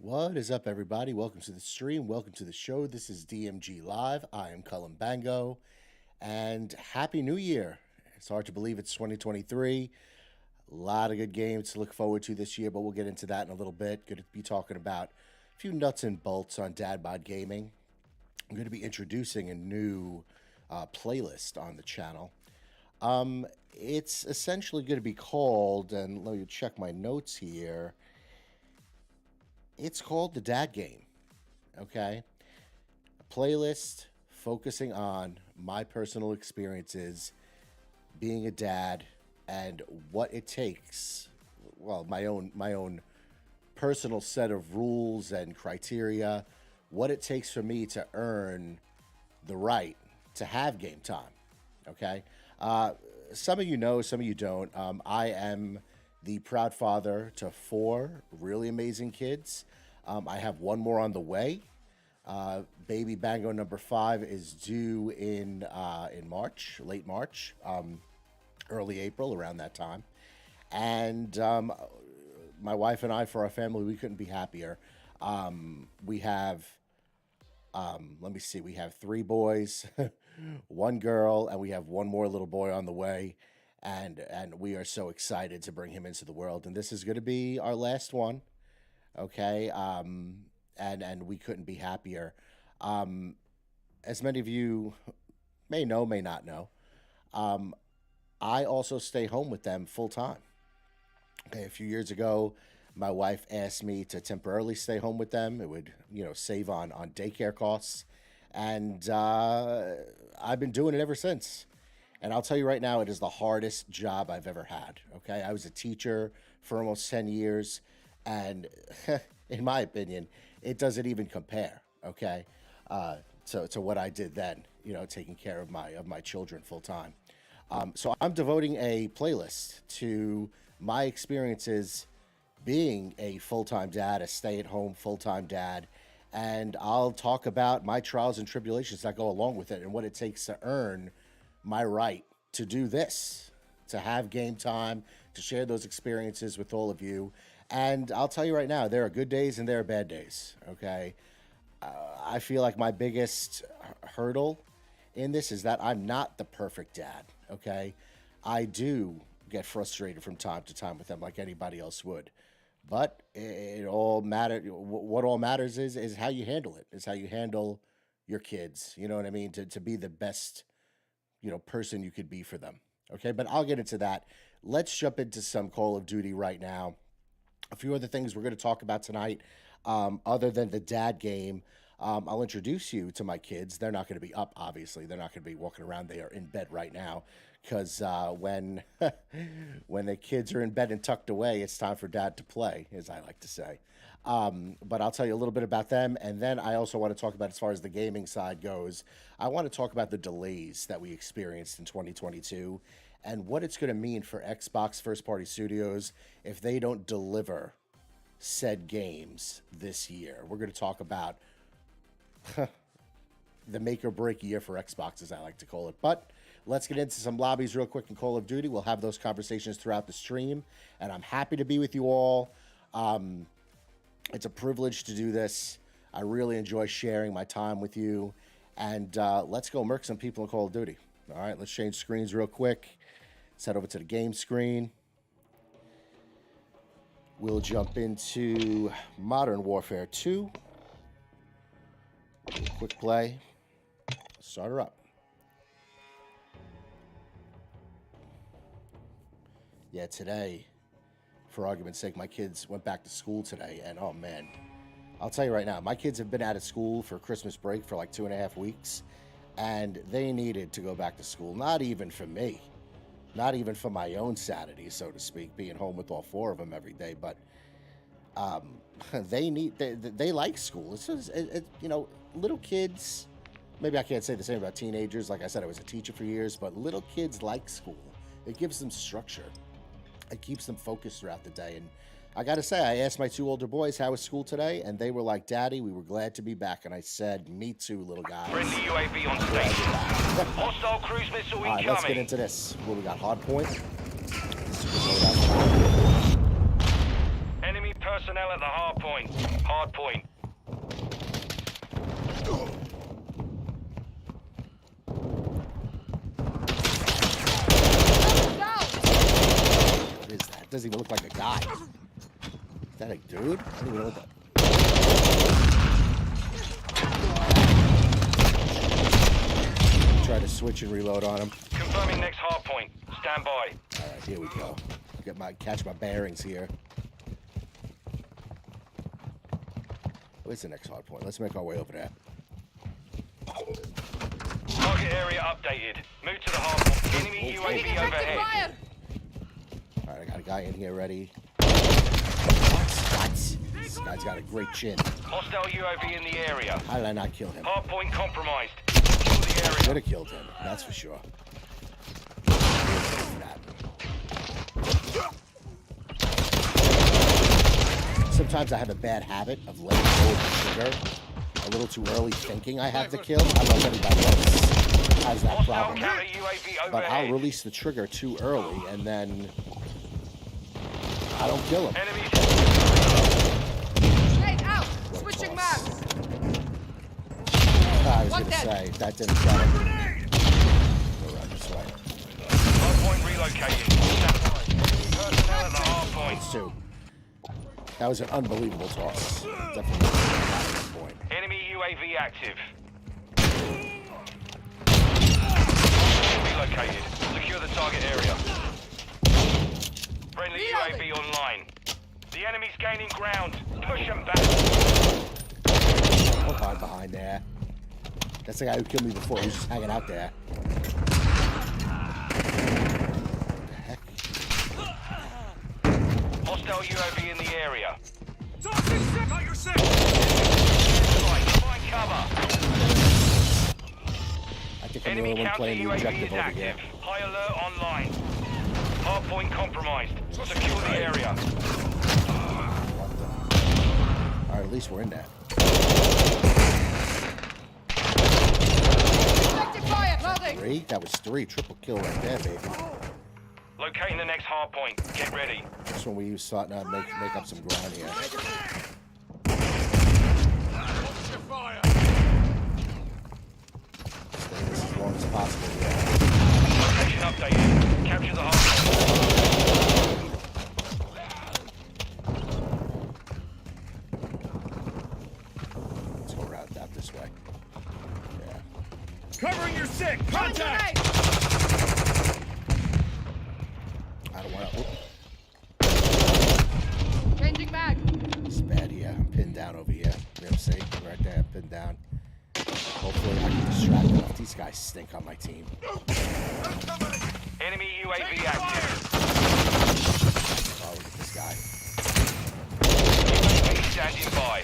What is up, everybody? Welcome to the stream. Welcome to the show. This is DMG Live. I am Bango, and Happy New Year. It's hard to believe it's 2023. A lot of good games to look forward to this year, but we'll get into that in a little bit. Going to be talking about a few nuts and bolts on Dad Bod Gaming. I'm going to be introducing a new playlist on the channel. It's essentially going to be called, and let me check my notes here. It's called the Dad Game, okay? A playlist focusing on my personal experiences being a dad and what it takes. Well, my own personal set of rules and criteria, what it takes for me to earn the right to have game time, okay? Some of you know, some of you don't. I am the proud father to 4 really amazing kids. I have one more on the way. Baby Bango number 5 is due in March, late March, early April, around that time. And my wife and I, for our family, we couldn't be happier. We have, let me see, we have 3 boys, 1 girl, and we have one more little boy on the way. And we are so excited to bring him into the world. And this is going to be our last one, okay? And we couldn't be happier. As many of you may know, may not know, I also stay home with them full time. Okay, a few years ago, my wife asked me to temporarily stay home with them. It would, save on daycare costs. And I've been doing it ever since. And I'll tell you right now, it is the hardest job I've ever had, okay? I was a teacher for almost 10 years, and in my opinion, it doesn't even compare, okay, to what I did then, taking care of my children full time. So I'm devoting a playlist to my experiences being a full-time dad, a stay-at-home full-time dad, and I'll talk about my trials and tribulations that go along with it and what it takes to earn my right to do this, to have game time, to share those experiences with all of you. And I'll tell you right now, there are good days and there are bad days, okay? I feel like my biggest hurdle in this is that I'm not the perfect dad, okay? I do get frustrated from time to time with them like anybody else would. But it all matters. What all matters is how you handle it, is how you handle your kids, you know what I mean? To be the best person you could be for them. Okay, but I'll get into that. Let's jump into some Call of Duty right now. A few other things we're going to talk about tonight, other than the dad game. I'll introduce you to my kids. They're not going to be up, obviously. They're not going to be walking around. They are in bed right now because when when the kids are in bed and tucked away, it's time for dad to play, as I like to say. But I'll tell you a little bit about them. And then I also want to talk about, as far as the gaming side goes, I want to talk about the delays that we experienced in 2022 and what it's going to mean for Xbox first-party studios if they don't deliver said games this year. We're going to talk about the make or break year for Xbox, as I like to call it. But let's get into some lobbies real quick in Call of Duty. We'll have those conversations throughout the stream, and I'm happy to be with you all. It's a privilege to do this. I really enjoy sharing my time with you. And let's go murk some people in Call of Duty. All right, let's change screens real quick. Let's head over to the game screen. We'll jump into Modern Warfare 2. Quick play. Start her up. Yeah, today, for argument's sake, my kids went back to school today, and oh man, I'll tell you right now, my kids have been out of school for Christmas break for like 2.5 weeks, and they needed to go back to school. Not even for me, not even for my own sanity, so to speak, being home with all 4 of them every day, but they like school. It's just, little kids, maybe I can't say the same about teenagers. Like I said, I was a teacher for years, but little kids like school. It gives them structure. It keeps them focused throughout the day. And I got to say, I asked my 2 older boys, how was school today? And they were like, Daddy, we were glad to be back. And I said, me too, little guys. Friendly UAV on station. Hostile cruise missile incoming. All right, let's get into this. Well, we got Hardpoint. Enemy Personnel at the hardpoint. Hardpoint. What is that? Doesn't even look like a guy. Is that a dude? I don't even know what that. Try to switch and reload on him. Confirming next hardpoint. Stand by. All right, here we go. Catch my bearings here. Where's the next hard point? Let's make our way over there. Target area updated. Move to the hardpoint. Enemy UAV overhead. All right, I got a guy in here ready. What? This guy's got a great chin. Hostile UAV in the area. How did I not kill him? Hardpoint compromised. Secure the Could area. have killed him, that's for sure. Sometimes I have a bad habit of letting go of the trigger a little too early, thinking I have to kill. I don't know if anybody else has that Hostile problem. counter UAV But I'll overhead. release the trigger too early, and then I don't kill him. Enemies. Grenade out! What a Switching toss. mags! I was going to say, if that didn't cut him. Go around this way. Hardpoint relocated. Stand by. Personnel at the hardpoint. It's two. That was an unbelievable toss. Definitely at this point. Enemy UAV active. Relocated. Secure the target area. Friendly UAV online. The enemy's gaining ground. Push them back. Don't hide behind there. That's the guy who killed me before. He was just hanging out there. What the heck? Hostile UAV in the area. Find cover. I think I'm the Enemy only one counter playing the UAV objective is over active. here. High alert online. Hardpoint compromised. Secure the area. Alright, at least we're in there. Effective fire! Loading! Three? That was three. Triple kill right there, baby. Locating the next hardpoint. Get ready. This one we use starting to make up some ground here. Stay this as long as possible. Yeah. Location updated. Capture the hardpoint. Let's go route out this way. Yeah. Covering your sick! Throwing Contact! grenade! I don't want to. Changing mag! It's bad here. I'm pinned down over here. You know, see? Right there, I'm pinned down. Hopefully I can distract enough. These guys stink on my team. Enemy UAV active. Oh, look at this guy. UAV standing by.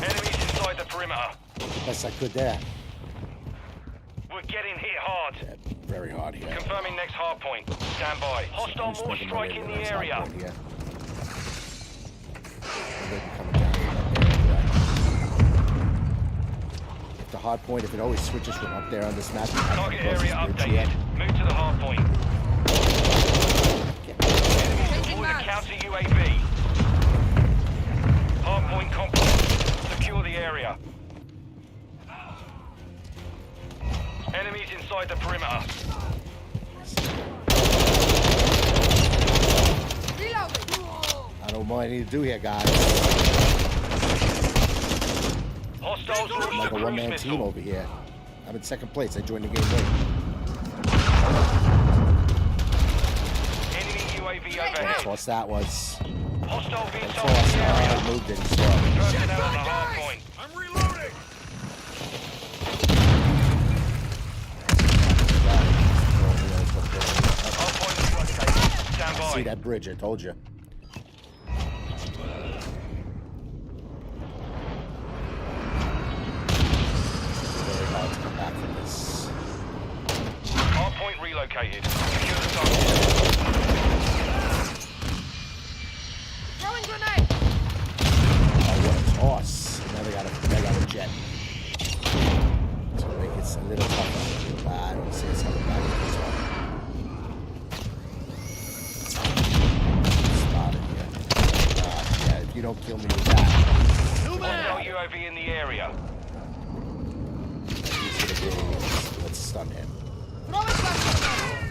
Enemies inside the perimeter. Best I could there. We're getting hit hard. Yeah, very hard here. Confirming next hardpoint. Stand by. Hostile Just more making my strike way in to the next area. hardpoint here. And they can come down here right there. If the hard point, if it always switches from up there on this map, Target area updated. Move to the hardpoint. Enemies deploy the counter UAV. Hardpoint compromised. Secure the area. Enemies inside the perimeter. Reloading! I don't know what I need to do here, guys. Hostiles I'm launched like a a cruise one-man team missile. over here. I'm in second place. I joined the game late. Enemy UAV What overhead. toss that was. Hostile What VTOL toss. in the I area. moved it. So. Personnel at the hardpoint. I'm reloading! Hardpoint is located. Stand See by. that bridge? I told you. Very hard to come back from this. Hardpoint relocated. Secure the target. Throwing grenade! Oh, what a toss. And now they got a jet. It's gonna make it a little tougher. I don't see it's coming back from this one. don't kill me with that. Hostile UAV in the area. He's gonna be, let's stun him. Throwing flashbang.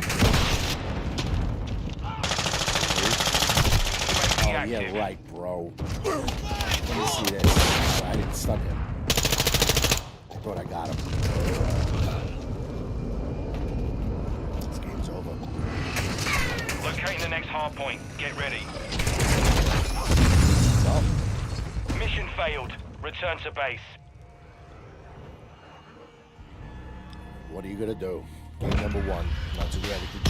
Oh, yeah, right, bro. Let me see this. I didn't stun him. I thought I got him. This game's over. Locating the next hardpoint. Get ready. Well, Mission failed. Return to base. what are you gonna do? Game number 1. Not to do everything.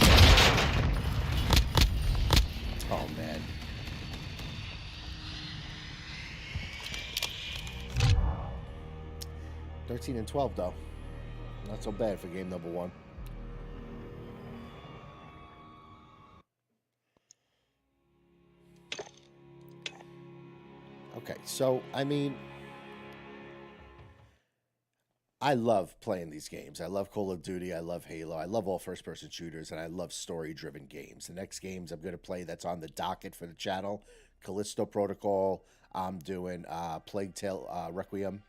Oh, man. $13 and $12 though. Not so bad for game number 1. Okay, so I mean, I love playing these games. I love Call of Duty. I love Halo. I love all first-person shooters, and I love story-driven games. The next games I'm going to play that's on the docket for the channel: Callisto Protocol. I'm doing Plague Tale Requiem.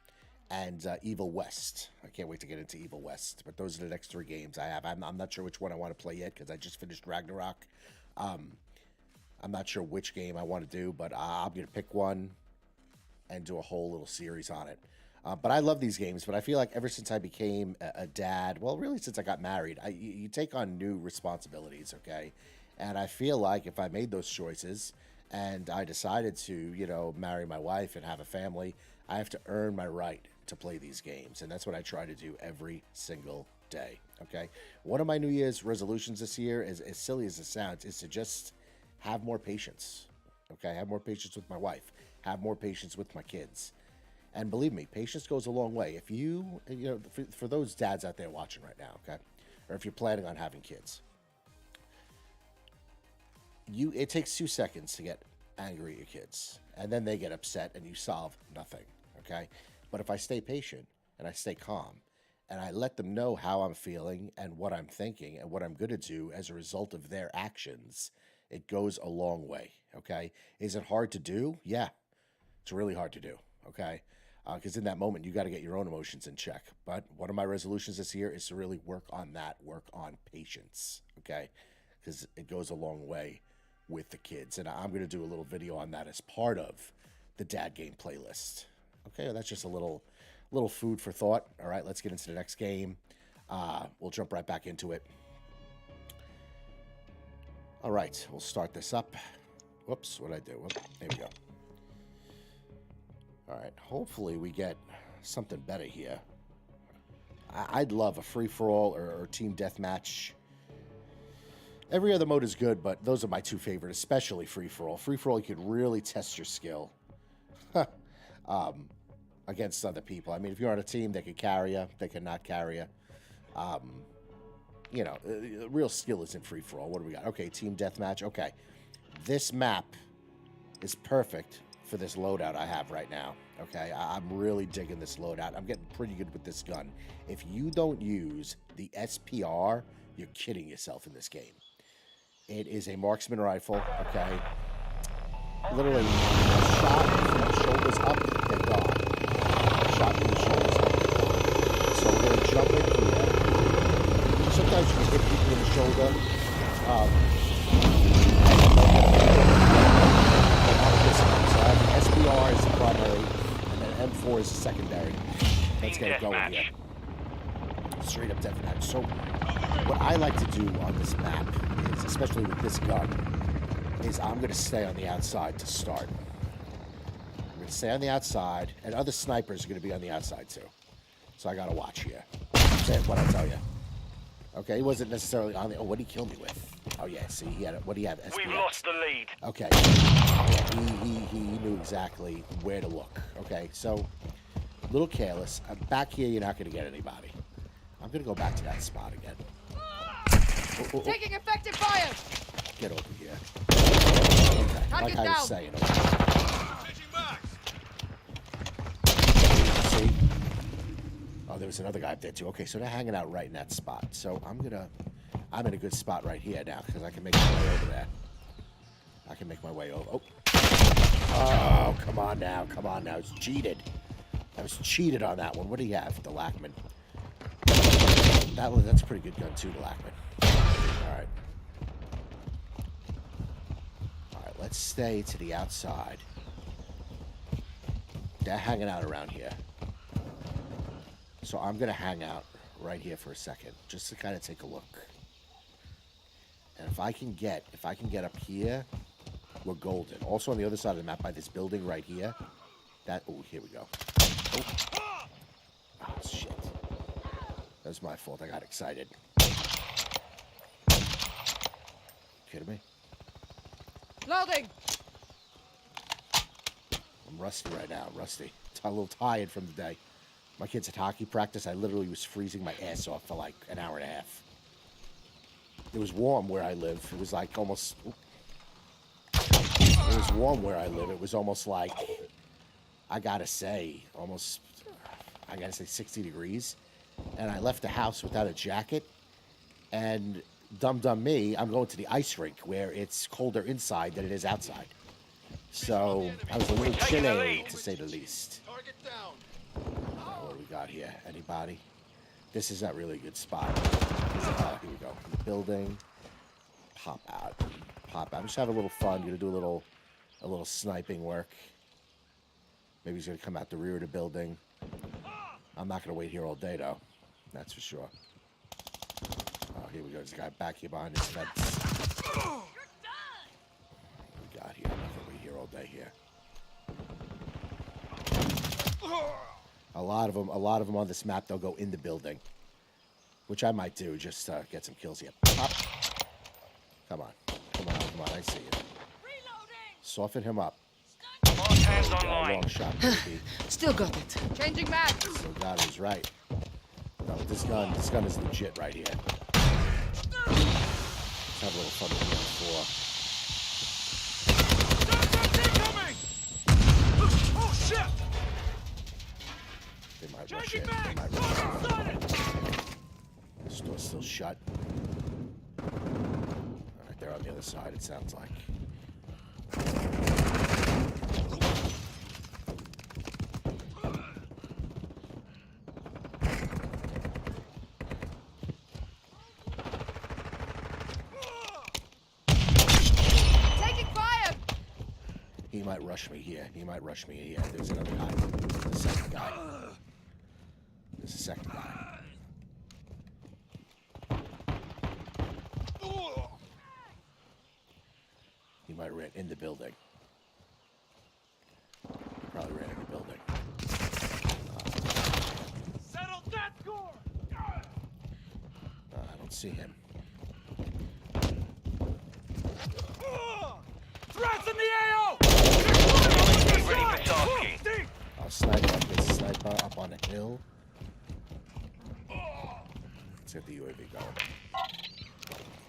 And Evil West. I can't wait to get into Evil West. But those are the next 3 games I have. I'm not sure which one I want to play yet because I just finished Ragnarok. I'm not sure which game I want to do, but I'm going to pick one and do a whole little series on it. But I love these games, but I feel like ever since I became a dad, well, really since I got married, you take on new responsibilities, okay? And I feel like if I made those choices and I decided to, you know, marry my wife and have a family, I have to earn my right to play these games, and that's what I try to do every single day, okay? One of my New Year's resolutions this year, as silly as it sounds, is to just have more patience, okay? Have more patience with my wife, have more patience with my kids. And believe me, patience goes a long way. If you know, for those dads out there watching right now, okay? Or if you're planning on having kids, it takes 2 seconds to get angry at your kids, and then they get upset and you solve nothing, okay? But if I stay patient and I stay calm and I let them know how I'm feeling and what I'm thinking and what I'm going to do as a result of their actions, it goes a long way, okay? Is it hard to do? Yeah, it's really hard to do, okay? Because in that moment, you got to get your own emotions in check. But one of my resolutions this year is to really work on that, work on patience, okay? Because it goes a long way with the kids. And I'm going to do a little video on that as part of the Dad Game playlist. Okay, that's just a little food for thought. All right, let's get into the next game. We'll jump right back into it. All right, we'll start this up. Whoops, what'd I do? Whoop, there we go. All right, hopefully we get something better here. I'd love a free-for-all or team deathmatch. Every other mode is good, but those are my 2 favorite, especially free-for-all. Free-for-all, you could really test your skill against other people. I mean, if you're on a team, they could carry you. They could not carry you. You know, real skill is in free-for-all. What do we got? Okay, team deathmatch. Okay, this map is perfect for this loadout I have right now. Okay, I'm really digging this loadout. I'm getting pretty good with this gun. If you don't use the SPR, you're kidding yourself in this game. It is a marksman rifle, okay? Literally, a shot from the shoulders up, they're gone. A shot from the shoulders up, they're gone. So we're going to jump in here. Sometimes you can hit people in the shoulder. So I have the SBR as the primary, and then M4 is the secondary. Let's get it going here. Straight up deathmatch. So what I like to do on this map is, especially with this gun, is I'm going to stay on the outside to start. I'm going to stay on the outside, and other snipers are going to be on the outside too. So I got to watch here. That's what I tell you. Okay, he wasn't necessarily on the... Oh, what did he kill me with? Oh, yeah, see, he had... What do you have? We've lost the lead. Okay. He knew exactly where to look. Okay, so, a little careless. Back here, you're not going to get anybody. I'm going to go back to that spot again. Oh. Taking effective fire. Get over here. Okay, like I was saying. See? Oh, there was another guy up there, too. Okay, so they're hanging out right in that spot. So, I'm in a good spot right here now, because I can make my way over there. I can make my way over. Oh. Oh, come on now. Come on now. It's cheated. I was cheated on that one. What do you have? The Lackman. That's a pretty good gun, too, the Lackman. Alright. Alright, let's stay to the outside. They're hanging out around here. So I'm going to hang out right here for a second, just to kind of take a look. And if I can get up here, we're golden. Also on the other side of the map by this building right here. Oh, here we go. Oh, shit. That was my fault. I got excited. Kidding me? Loading. I'm rusty right now. I'm rusty. I'm a little tired from the day. My kids at hockey practice, I literally was freezing my ass off for like an hour and a half. It was warm where I live. It was like almost... It was warm where I live. It was almost like, I gotta say 60 degrees. And I left the house without a jacket. And dumb me, I'm going to the ice rink where it's colder inside than it is outside. So I was a little chilly, to say the least. Target down. What do we got here? Anybody? This is not really a good spot. Here we go. Building. Pop out. Pop out. Just have a little fun. Gonna do a little sniping work. Maybe he's gonna come out the rear of the building. I'm not gonna wait here all day though. That's for sure. Oh, here we go. There's a guy back here behind this fence. What we got here? I'm not gonna wait here all day here. A lot of them on this map, they'll go in the building, which I might do just to get some kills here. Pop. Come on, I see you. Soften him up. Hands online. Long shot, baby. Still got it. Changing mag. Still got it, he's right. No, this gun is legit right here. Let's have a little fun with the Oh shit! They might rush in. This door's still shut. Alright, they're on the other side, it sounds like. Taking fire. He might rush me here. There's another guy. The second guy. There's a second guy. He might ran in the building. He probably ran in the building. Settle that score! I don't see him. Threats in the AO! Get ready for tasking. I'll sniper up on a hill. Let's get the UAV going.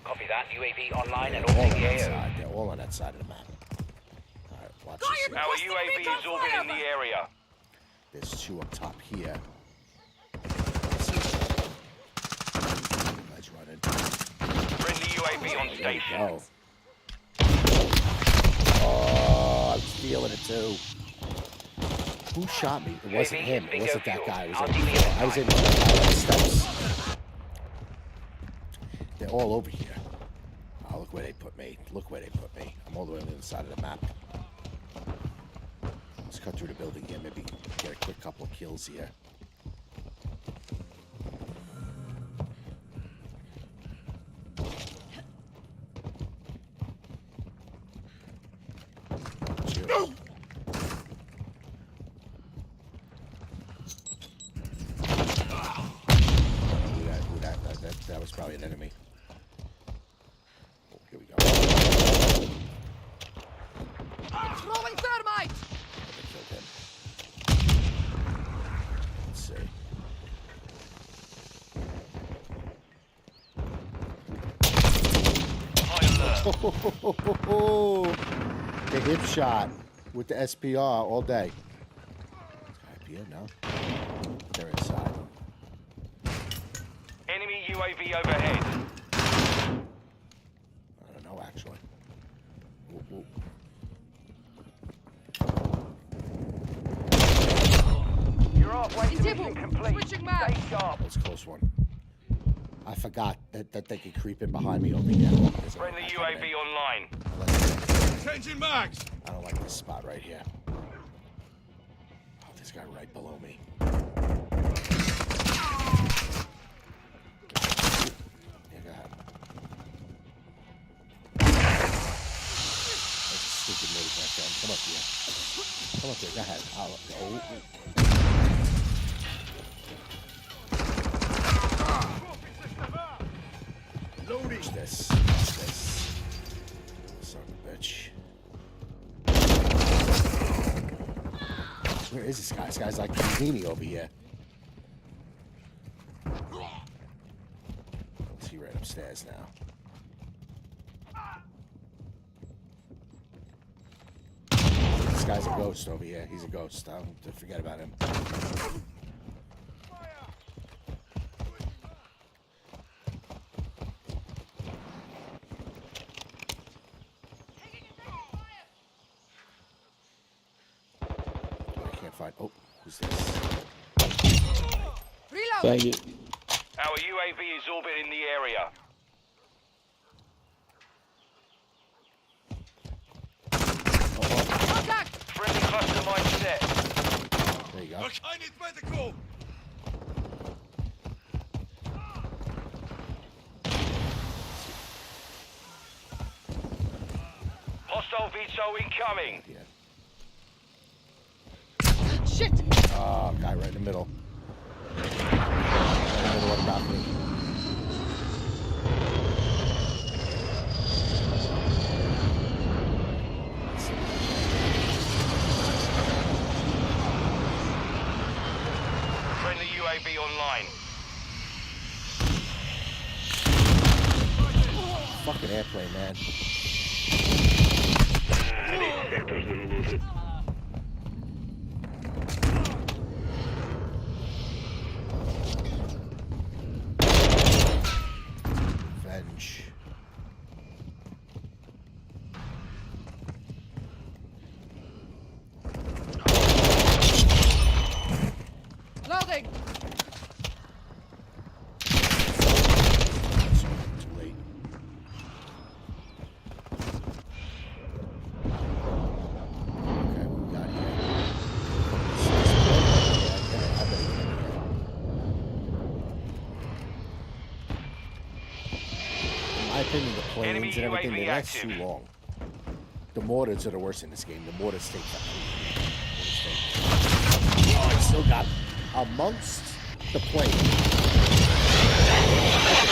Copy that. UAV online and They're all on orbiting the that AO. side. They're all on that side of the map. Alright, watch this here. Our UAV is orbiting the area. There's two up top here. Let's run in. Friendly UAV on There we station. go. Oh, I'm feeling it too. Who shot me? It wasn't him. It wasn't that guy. It was in the steps. They're all over here. Oh, look where they put me. I'm all the way on the other side of the map. Let's cut through the building here. Maybe get a quick couple of kills here. That was probably an enemy. Oh, here we go. Throwing thermite. I killed him. Let's see. High alert. The hip shot with the SPR all day. Up here? No. They're inside. Enemy UAV overhead. I don't know, actually. Ooh, ooh. Mission complete. Switching mag. Stay sharp. That was a close one. I forgot that they could creep in behind me over here. There's a Friendly guy UAV coming in. online. Changing mags. I don't like this spot right here. Oh, this guy right below me. Yeah, go ahead. That's a stupid move, my friend. Come up here. Come up here. Go ahead. Watch this. Watch this. Son of a bitch. Where is this guy? This guy's like Houdini over here. Let's see, right upstairs now. This guy's a ghost over here. He's a ghost. Don't forget about him. Oh, who's this? Reload. Thank you. Our UAV is orbiting the area. Contact. Friendly cluster mine set. There you go. I need medical. Hostile VTOL incoming. Yeah. Shit. Oh, guy right in the middle. Right in the middle of the balcony. Friendly UAV online. Fucking airplane, man. Revenge. Loading. Too late. Okay, what we got here? I better get in here. In my opinion, the planes Enemy and everything, they UAV last active. too long. The mortars are the worst in this game. The mortars take time. Oh, I still got amongst the plane. The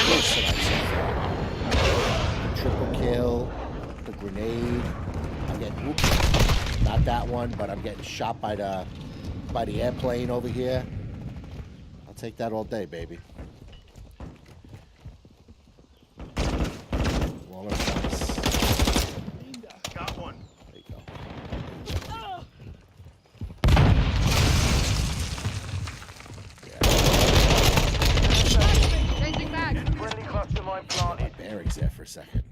close tonight so far. The triple kill, the grenade. I'm getting oops, not that one, but I'm getting shot by the airplane over here. I'll take that all day, baby. Well, that's nice. Got one. There you go. Changing mag. Friendly cluster mine My planted. bearings there for a second.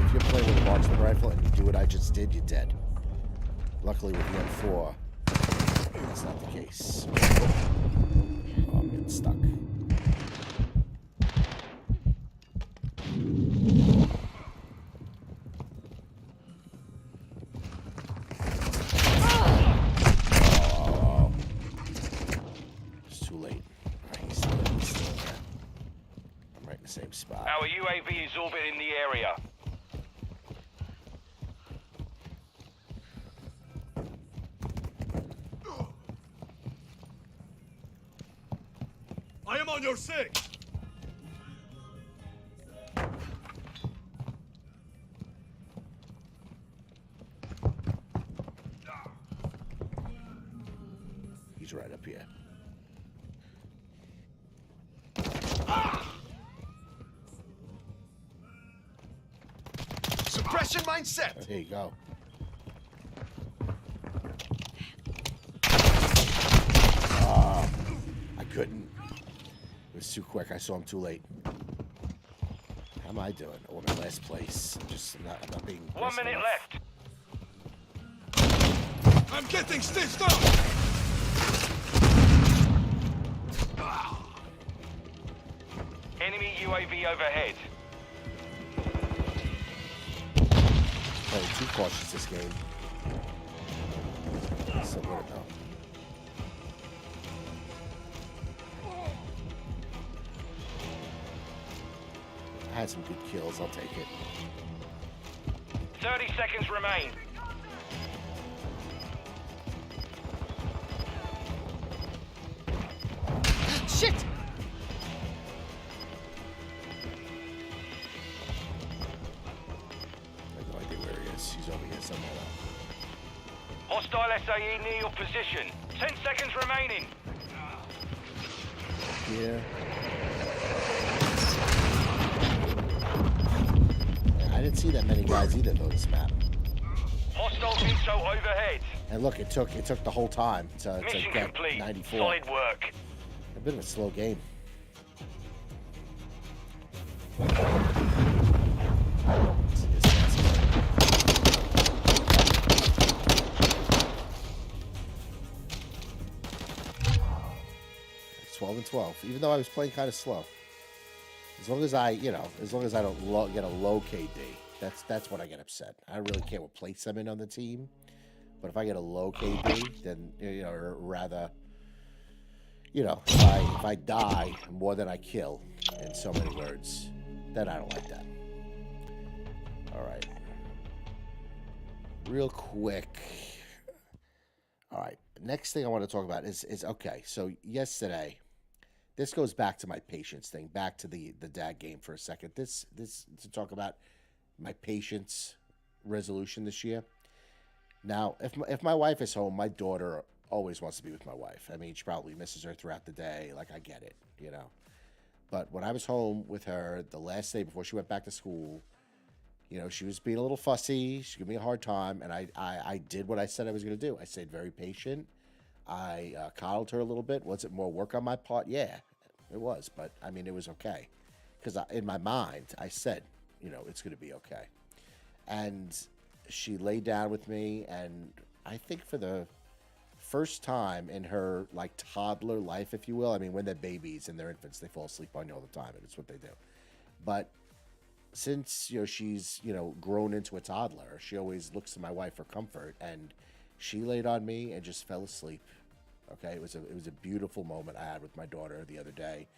If you're playing with a marksman rifle and you do what I just did, you're dead. Luckily with the M4, that's not the case. Oh, I'm getting stuck. Oh, it's too late. Alright, he's still there. I'm right in the same spot. Our UAV is orbiting the area. I am on your six. He's right up here. Suppression mine set. Oh, here you go. I couldn't. It was too quick. I saw him too late. How am I doing? Oh, I'm in last place. I'm not being. 1 minute enough. left. I'm getting stitched up! Enemy UAV overhead. Playing too cautious this game. So what about? I had some good kills. I'll take it. 30 seconds remain. Shit! I have no idea where he is. He's over here somewhere. Hostile SAE near your position. 10 seconds remaining. Here. I didn't see that many guys either though this map. Hostile VTOL overhead. And look, it took the whole time to Mission get complete. 94. Solid work. A bit of a slow game. It's 12 and 12. Even though I was playing kind of slow. As long as I, as long as I don't get a low KD, that's when I get upset. I don't really care what place I'm in on the team, but if I get a low KD, then or rather, if I die more than I kill, in so many words, then I don't like that. All right, real quick. All right, next thing I want to talk about is okay. So yesterday. This goes back to my patience thing, back to the dad game for a second. This to talk about my patience resolution this year. Now, if my wife is home, my daughter always wants to be with my wife. I mean, she probably misses her throughout the day. Like, I get it, But when I was home with her the last day before she went back to school, she was being a little fussy. She gave me a hard time, and I did what I said I was going to do. I stayed very patient. I coddled her a little bit. Was it more work on my part? Yeah, it was. But, I mean, it was okay. Because in my mind, I said, it's going to be okay. And she laid down with me. And I think for the first time in her, toddler life, if you will. I mean, when they're babies and they're infants, they fall asleep on you all the time. And it's what they do. But since, she's, grown into a toddler, she always looks to my wife for comfort. And she laid on me and just fell asleep. Okay, it was a beautiful moment I had with my daughter the other day,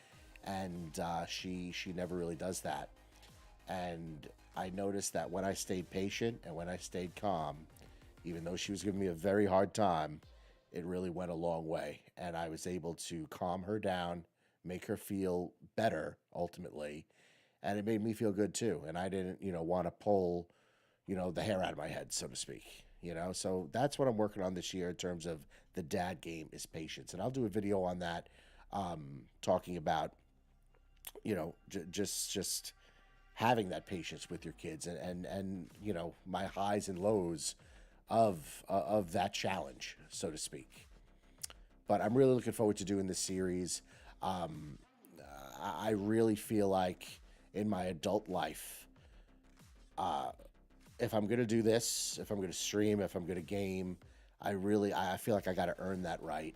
and she never really does that. And I noticed that when I stayed patient and when I stayed calm, even though she was giving me a very hard time, it really went a long way. And I was able to calm her down, make her feel better ultimately, and it made me feel good too. And I didn't, want to pull, the hair out of my head, so to speak. So that's what I'm working on this year in terms of the dad game is patience. And I'll do a video on that, talking about, just having that patience with your kids and my highs and lows of that challenge, so to speak. But I'm really looking forward to doing this series. I really feel like in my adult life, if I'm going to do this, if I'm going to stream, if I'm going to game, I feel like I got to earn that right.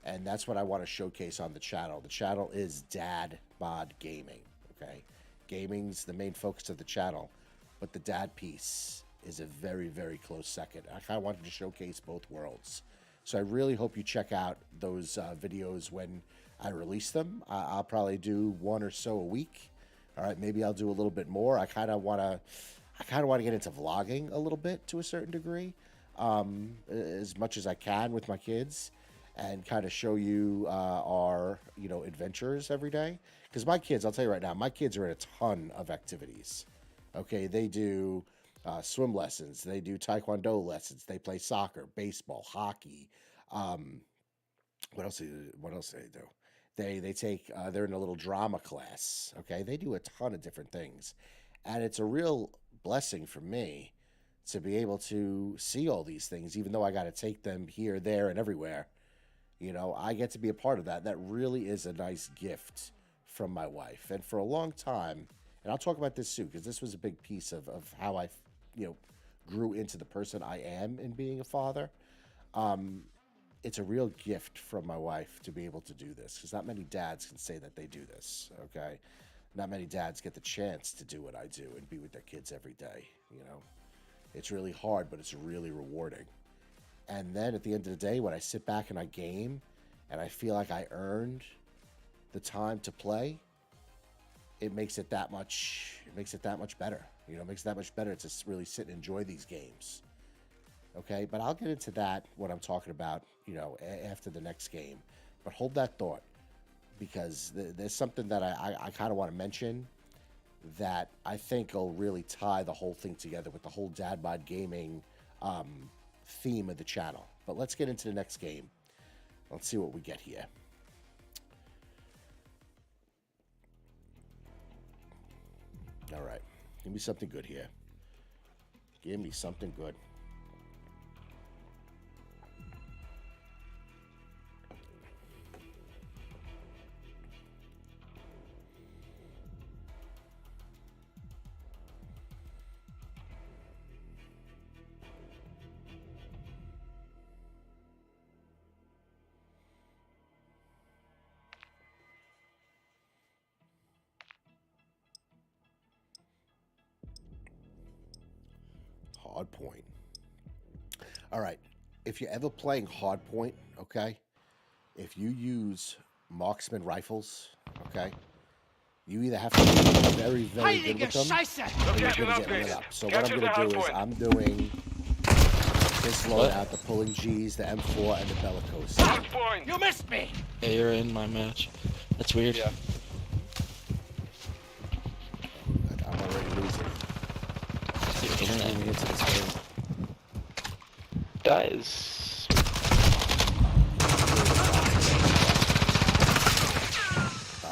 And that's what I want to showcase on the channel. The channel is Dad Mod Gaming, okay? Gaming's the main focus of the channel, but the dad piece is a very, very close second. I kind of wanted to showcase both worlds. So I really hope you check out those videos when I release them. I'll probably do one or so a week. All right, maybe I'll do a little bit more. I kind of want to get into vlogging a little bit to a certain degree, as much as I can with my kids, and kind of show you our adventures every day. Because my kids, I'll tell you right now, my kids are in a ton of activities. Okay, they do swim lessons, they do taekwondo lessons, they play soccer, baseball, hockey. What else do they do? They take they're in a little drama class. Okay, they do a ton of different things, and it's a real blessing for me to be able to see all these things, even though I got to take them here, there, and everywhere. I get to be a part of that. That really is a nice gift from my wife. And for a long time, and I'll talk about this soon, because this was a big piece of how I, grew into the person I am in being a father. it's a real gift from my wife to be able to do this, because not many dads can say that they do this. Okay, not many dads get the chance to do what I do and be with their kids every day. You know, it's really hard, but it's really rewarding. And then at the end of the day, when I sit back and I game, and I feel like I earned the time to play, it makes it that much. It makes it that much better. You know, it makes it that much better to really sit and enjoy these games. Okay, but I'll get into that, what I'm talking about, you know, after the next game. But hold that thought, because there's something that I kind of want to mention that I think will really tie the whole thing together with the whole Dad Bod Gaming theme of the channel. But let's get into the next game. Let's see what we get here. All right, give me something good here. Give me something good. Hardpoint. All right, if you're ever playing Hardpoint, okay, if you use marksman rifles, okay, you either have to be very, very good with them, or you're going to get lit up. So what I'm going to do is I'm doing this loadout, the pulling Gs, the M4, and the Bellicose. You missed me! Yeah, you're in my match. That's weird. Yeah. I'm already losing. Your internet. Moving into this game. Guys.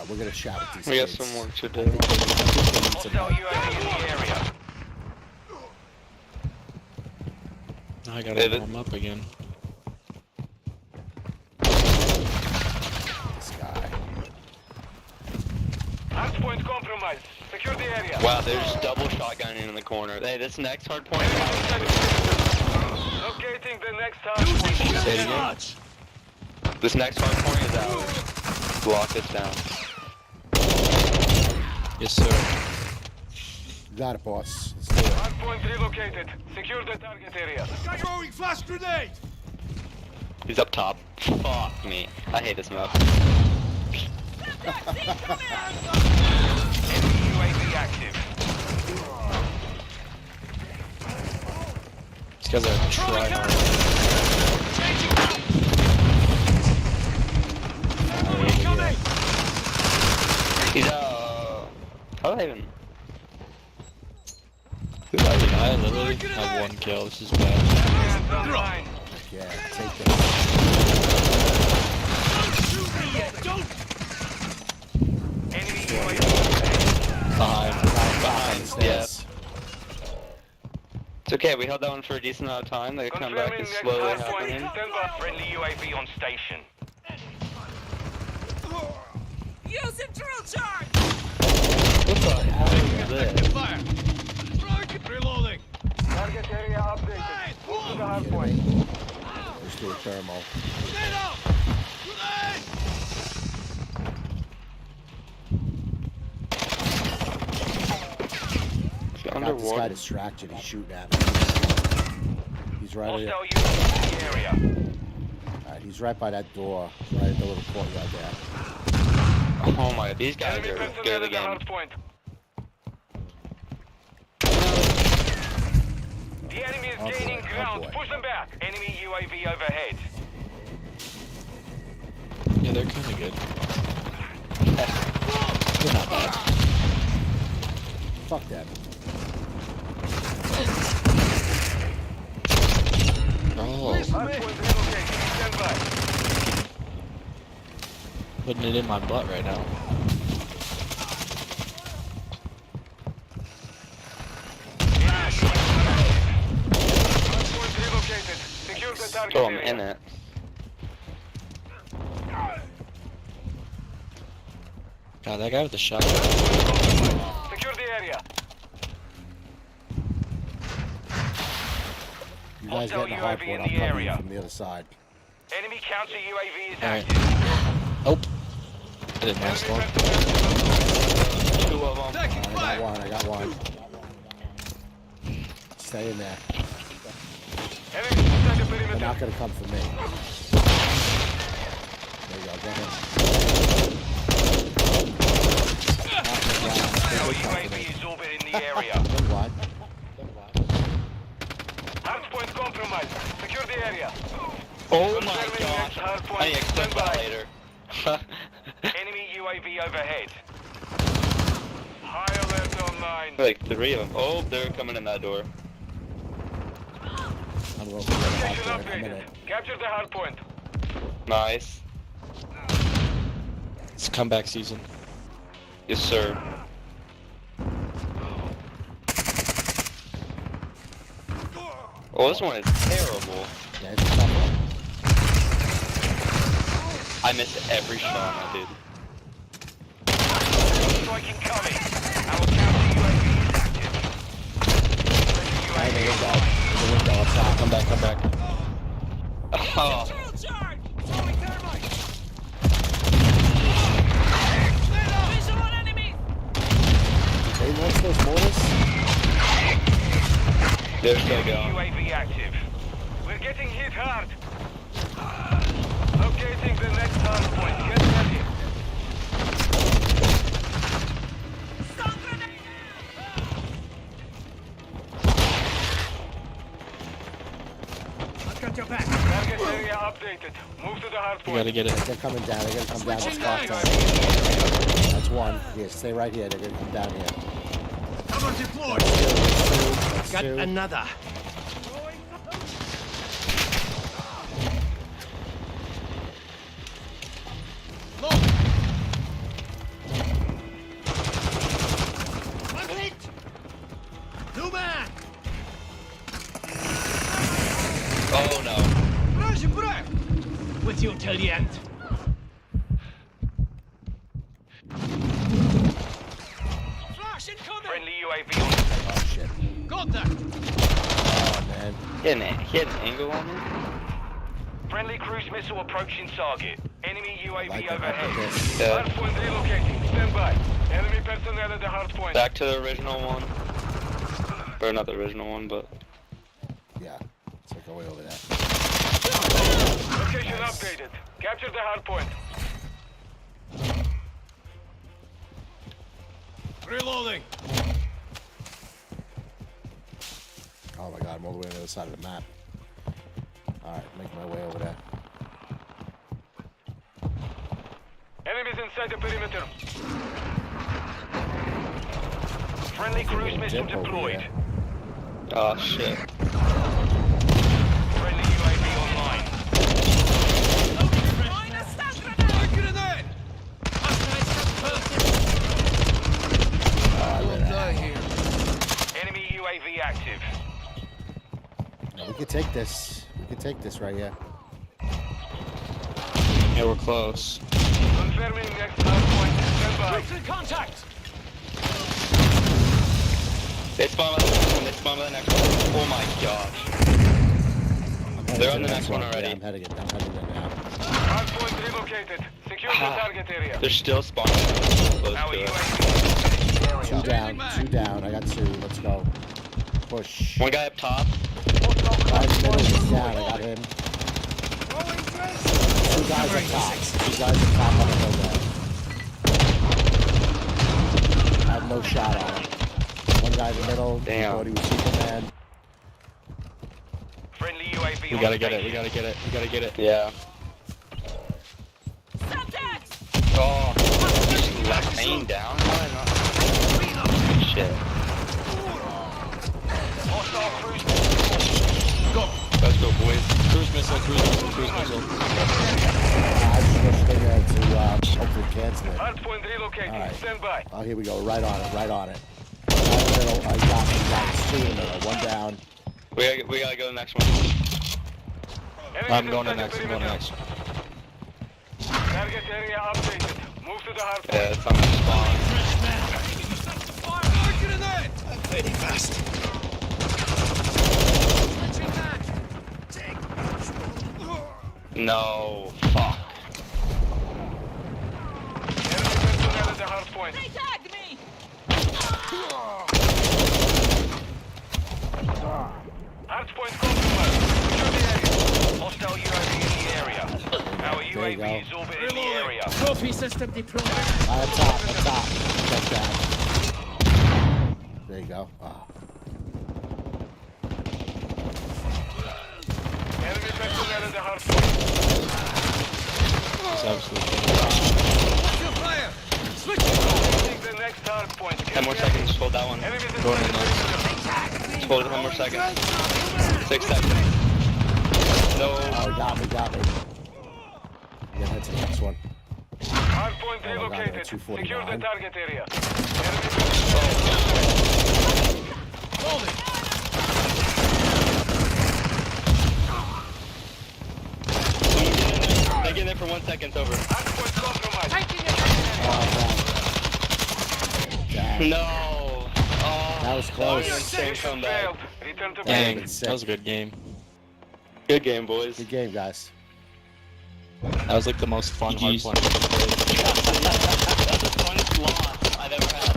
We're going to shout at these We got kids. some work to do. Hostile UAV in the area. I gotta warm up again. This guy. Hardpoint compromised. Secure the area. Wow, there's double shotgunning in the corner. Hey, this next hard point. Locating the next hardpoint. Say it again. This next hard point is ours. Lock this down. Yes, sir. Got it, boss. Let's do it. Hardpoint relocated. Secure the target area. Throwing flash grenade! He's up top. Fuck me. I hate this map. Enemy UAV active. These guys are tryhard. He's how do I even? I literally have one kill. This is bad. Hands online. Yeah, take it. Enemy UAV. Behind. Yeah. Yes. It's okay. We held that one for a decent amount of time. They come back Confirming and next slowly hardpoint. happening. Stand by. Friendly UAV on station. Using drill charge! What the hell is this? Fire! Reloading! Target area updated. Move to the hardpoint. Let's do a thermal. Grenade out! Grenade! It's Got this guy underwater. distracted. He's shooting at me. He's right there. Hostile UAV in the area. Alright, he's right by that door. Right in the little courtyard there. Oh my, these guys Enemy are personnel good at the again. hardpoint. The enemy is Oh, gaining boy. Oh, ground. boy. Push them back. Enemy UAV overhead. Yeah, they're kind of good. They're not bad. Fuck that. Oh, Hardpoint relocated. Stand by. putting it in my butt right now. Hardpoint relocated. Secure the target Oh, I'm area. in it. God, that guy with the shotgun. Secure the area. You guys Hostile get in the UAV hard in point. I'll the cover you area. from the other side. Enemy counter UAV is Alright. active. Nope. I didn't know Enemy storm. personnel. Two of them. Taking fire! I got one. Stay in there. Enemy inside the They're perimeter. not gonna come for me. There you go. Get him. Our UAV is orbiting the area. Good one. Hardpoint compromised. Secure the area. Oh my Confirming gosh. next hardpoint. I need to clip Stand that by. later. Enemy UAV overhead. High alert online. Like 3 of them. Oh, they're coming in that door. I'm going for the hard Location point in a updated. minute. Capture the hardpoint. Nice. It's comeback season. Yes, sir. Oh, this one is terrible. Yeah, it's a tough one. I miss every shot I did. Strike incoming. Our counter UAV is active. Right in the UAV window. In the window up top. Come back, come back. Oh, Drill charge! Throwing thermite! Visual on enemy! They launched those mortars? they're still Enemy going. UAV active. We're getting hit hard. Locating the next hardpoint. Get ready. Stun grenade! I've got your back. Target area updated. Move to the You hardpoint. gotta get it. They're coming down. They're gonna come down this Switching far lanes. time. That's one. Here, stay right here. They're gonna come down here. Cover deployed. That's Got two. another. Look. I'm hit. New man. Oh no. Where's your breath? With you till the end. Flash incoming. Friendly UAV on. Oh shit. Got that. Oh man. He had an angle on me. Friendly cruise missile approaching target. Enemy UAV Like that. overhead. This. Yeah. Hardpoint relocating. Stand by. Enemy personnel at the hardpoint. Back to the original one. Or not the original one, but Yeah. Let's make our way over there. Location Nice. updated. Capture the hardpoint. Reloading. Oh my god, I'm all the way on the other side of the map. Alright, making my way over there. Enemies inside the perimeter. Friendly cruise little missile dip over deployed. here. oh shit. Friendly UAV online. Throwing a stun grenade! Grenade. Oh, I ran out. Here. Enemy UAV active. No, we could take this. We could take this right here. Yeah, we're close. Confirming next hardpoint. Stand by. Troops in contact. They spawn on the next one. They spawn on the next one. Oh my gosh. I'm headed They're to on the next one already. Yeah, I'm heading there now. Hardpoint relocated. Secure the target area. They're still spawning close Our to it. UAV is in Two the area. down. Two down. I got two. Let's go. Push. One guy up top. Guy in the middle is down. I got him. Two guys up top. Two guys up top on the hill there. I have no shot on him. One guy in the middle. Damn. Thought he was Superman. Friendly UAV We on gotta get it. station. We gotta get it. We gotta get it. Yeah. Subject! Oh, you just left aim down? Why not? Shit. Hostile cruise missile. Go. Let's go, boys. Cruise missile, cruise missile, cruise missile. I just rushed in there to hopefully cancel it. Hardpoint relocating. All right. Stand by. Oh, here we go. Right on it. Right on it. Right in the middle. I got him. Got two in the middle. One down. We gotta go to the next one. Enemies I'm going to inside next. the I'm going to perimeter. next. Target area updated. Move to the hardpoint. Yeah, it's on the spawn. Grenade. Very fast. Switching back. No. Fuck. Enemy personnel at the hardpoint. They tagged me! Hardpoint compromised. Secure the area. Hostile UAV in the area. Our There you UAV go. is orbiting the area. Trophy system deployed. Up top. Check that. There you go. Oh. Enemy personnel at the hardpoint. It's absolutely. Watch your fire! Switch it! Taking the next hardpoint. 10 more seconds. Hold that one. Enemies in Going in sight. Just hold it 10 more seconds. 6 seconds. No. Oh, got me. Yeah, that's the next one. Hardpoint Oh my God, relocated. 249. Secure the target area. Enemy personnel. Hold it! Get in there for 1 second. It's over. Hardpoint compromised. Dang. No. Oh. That was close. Insane Mission comeback. failed. Return to Dang, base. that was a good game. Good game, boys. Good game, guys. That was like the most fun GGs. hardpoint I've ever played. That's the funnest loss I've ever had.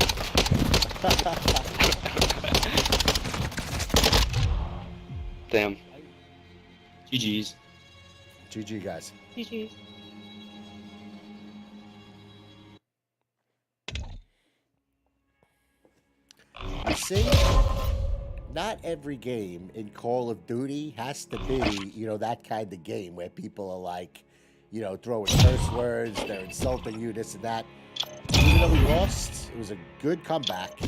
Damn. GG's. GG, guys. GG's. You see, not every game in Call of Duty has to be, that kind of game where people are like, throwing curse words, they're insulting you, this and that. Even though we lost, it was a good comeback.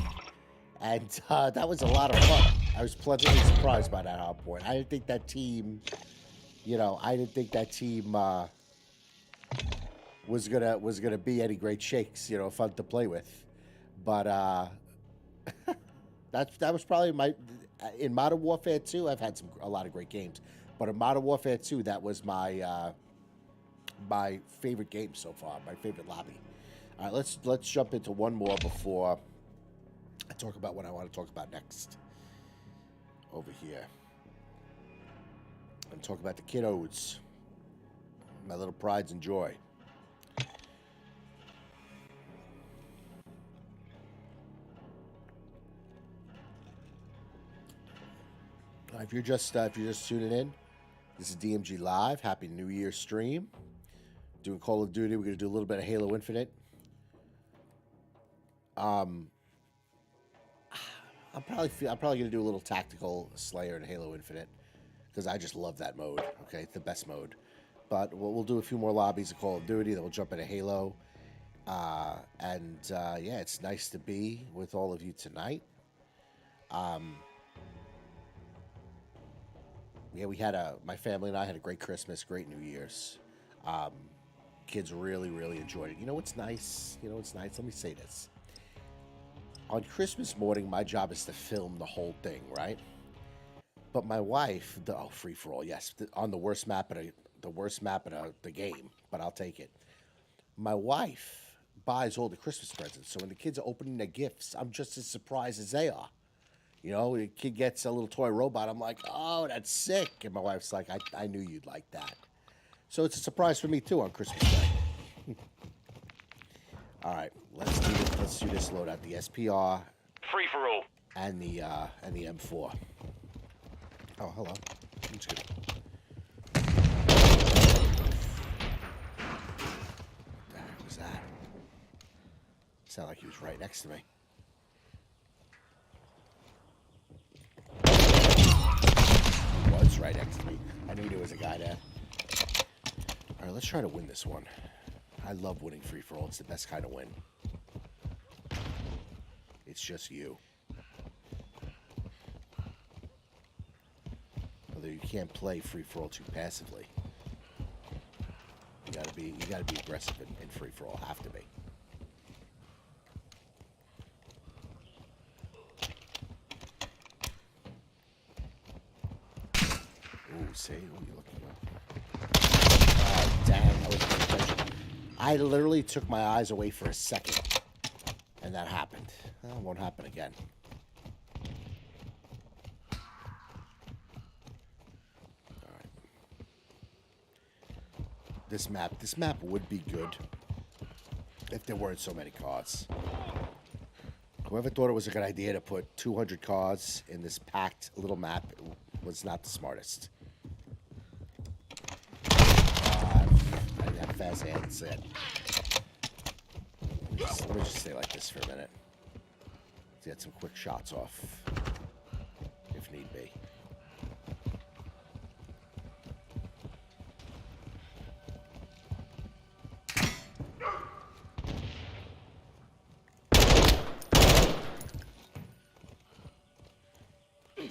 And that was a lot of fun. I was pleasantly surprised by that Hardpoint. I didn't think that team, was gonna be any great shakes, fun to play with. But that was probably in Modern Warfare 2. I've had a lot of great games, but in Modern Warfare 2, that was my my favorite game so far, my favorite lobby. All right, let's jump into one more before I talk about what I want to talk about next. Over here, and talk about the kiddos, my little prides and joy. If you're just tuning in, this is DMG Live. Happy New Year stream. Doing Call of Duty. We're gonna do a little bit of Halo Infinite. I'm probably gonna do a little tactical Slayer in Halo Infinite because I just love that mode. Okay, it's the best mode. But we'll do a few more lobbies of Call of Duty. Then we'll jump into Halo. Yeah, it's nice to be with all of you tonight. Yeah, my family and I had a great Christmas, great New Year's. Kids really, really enjoyed it. You know what's nice? Let me say this. On Christmas morning, my job is to film the whole thing, right? But my wife, free for all, yes, on the worst map of the game, but I'll take it. My wife buys all the Christmas presents, so when the kids are opening their gifts, I'm just as surprised as they are. The kid gets a little toy robot. I'm like, oh, that's sick. And my wife's like, I knew you'd like that. So it's a surprise for me, too, on Christmas Day. All right, let's do this loadout. The SPR. Free for all. And the M4. Oh, hello. That's good. What the heck was that? Sounded like he was right next to me. Was right next to me. I knew there was a guy there. All right, let's try to win this one. I love winning free-for-all. It's the best kind of win. It's just you. Although you can't play free-for-all too passively. You gotta be aggressive in free-for-all. Have to be. See, what are you looking at? Oh, dang, I wasn't paying attention. I literally took my eyes away for a second, and that happened. Well, it won't happen again. All right. this map. This map would be good if there weren't so many cars. Whoever thought it was a good idea to put 200 cars in this packed little map was not the smartest. I didn't have fast hands set. Let me just stay like this for a minute. Let's get some quick shots off, if need be. He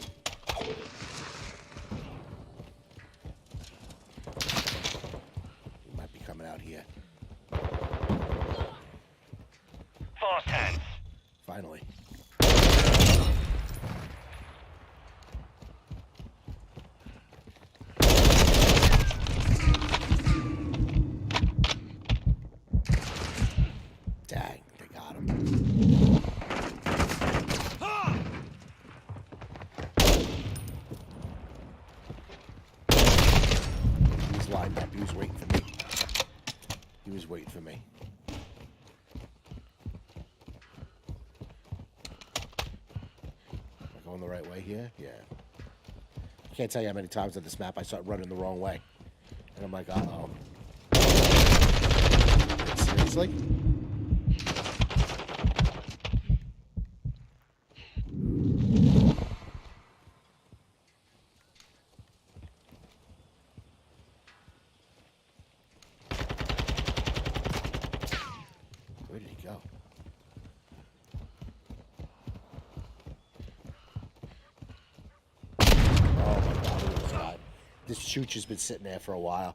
might be coming out here. Fast hands. Finally. Dang, they got him. He was lined up. He was waiting for me. He was waiting for me. Going the right way here? Yeah. I can't tell you how many times on this map I start running the wrong way. And I'm like, uh-oh. Seriously? Where did he go? This chooch has been sitting there for a while.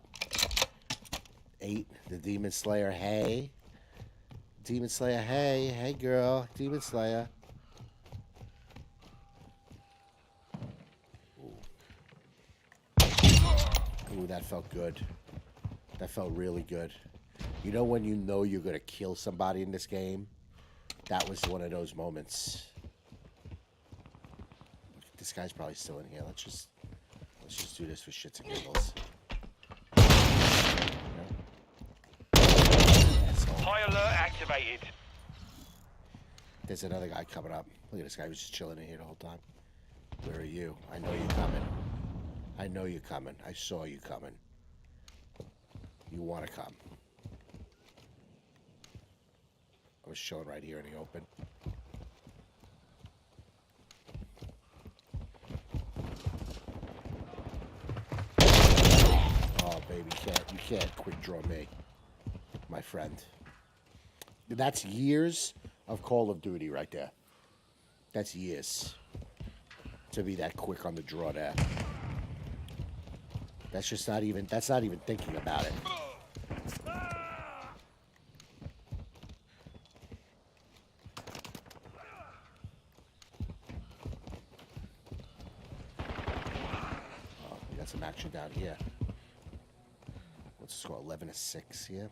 8, the Demon Slayer. Hey. Demon Slayer, hey. Hey, girl. Demon Slayer. Ooh, that felt good. That felt really good. You know when you know you're going to kill somebody in this game? That was one of those moments. This guy's probably still in here. Let's just do this for shits and giggles. High alert activated. There's another guy coming up. Look at this guy who's just chilling in here the whole time. Where are you? I know you're coming. I know you're coming. I saw you coming. You want to come. I was chilling right here in the open. Oh, baby, you can't quick draw me, my friend. That's years of Call of Duty right there. That's years to be that quick on the draw there. That's just not even, that's not even thinking about it. Oh, we got some action down here. Let's score 11-6 here.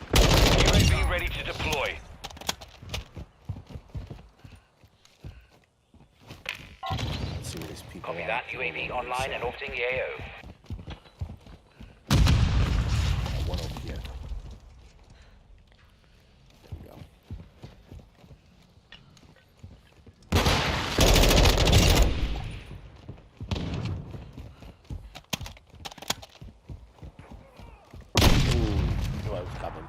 UAV ready to deploy. Let's see where these people Copy are. that. UAV online and orbiting the AO. One over here. There we go. Ooh, knew I was coming.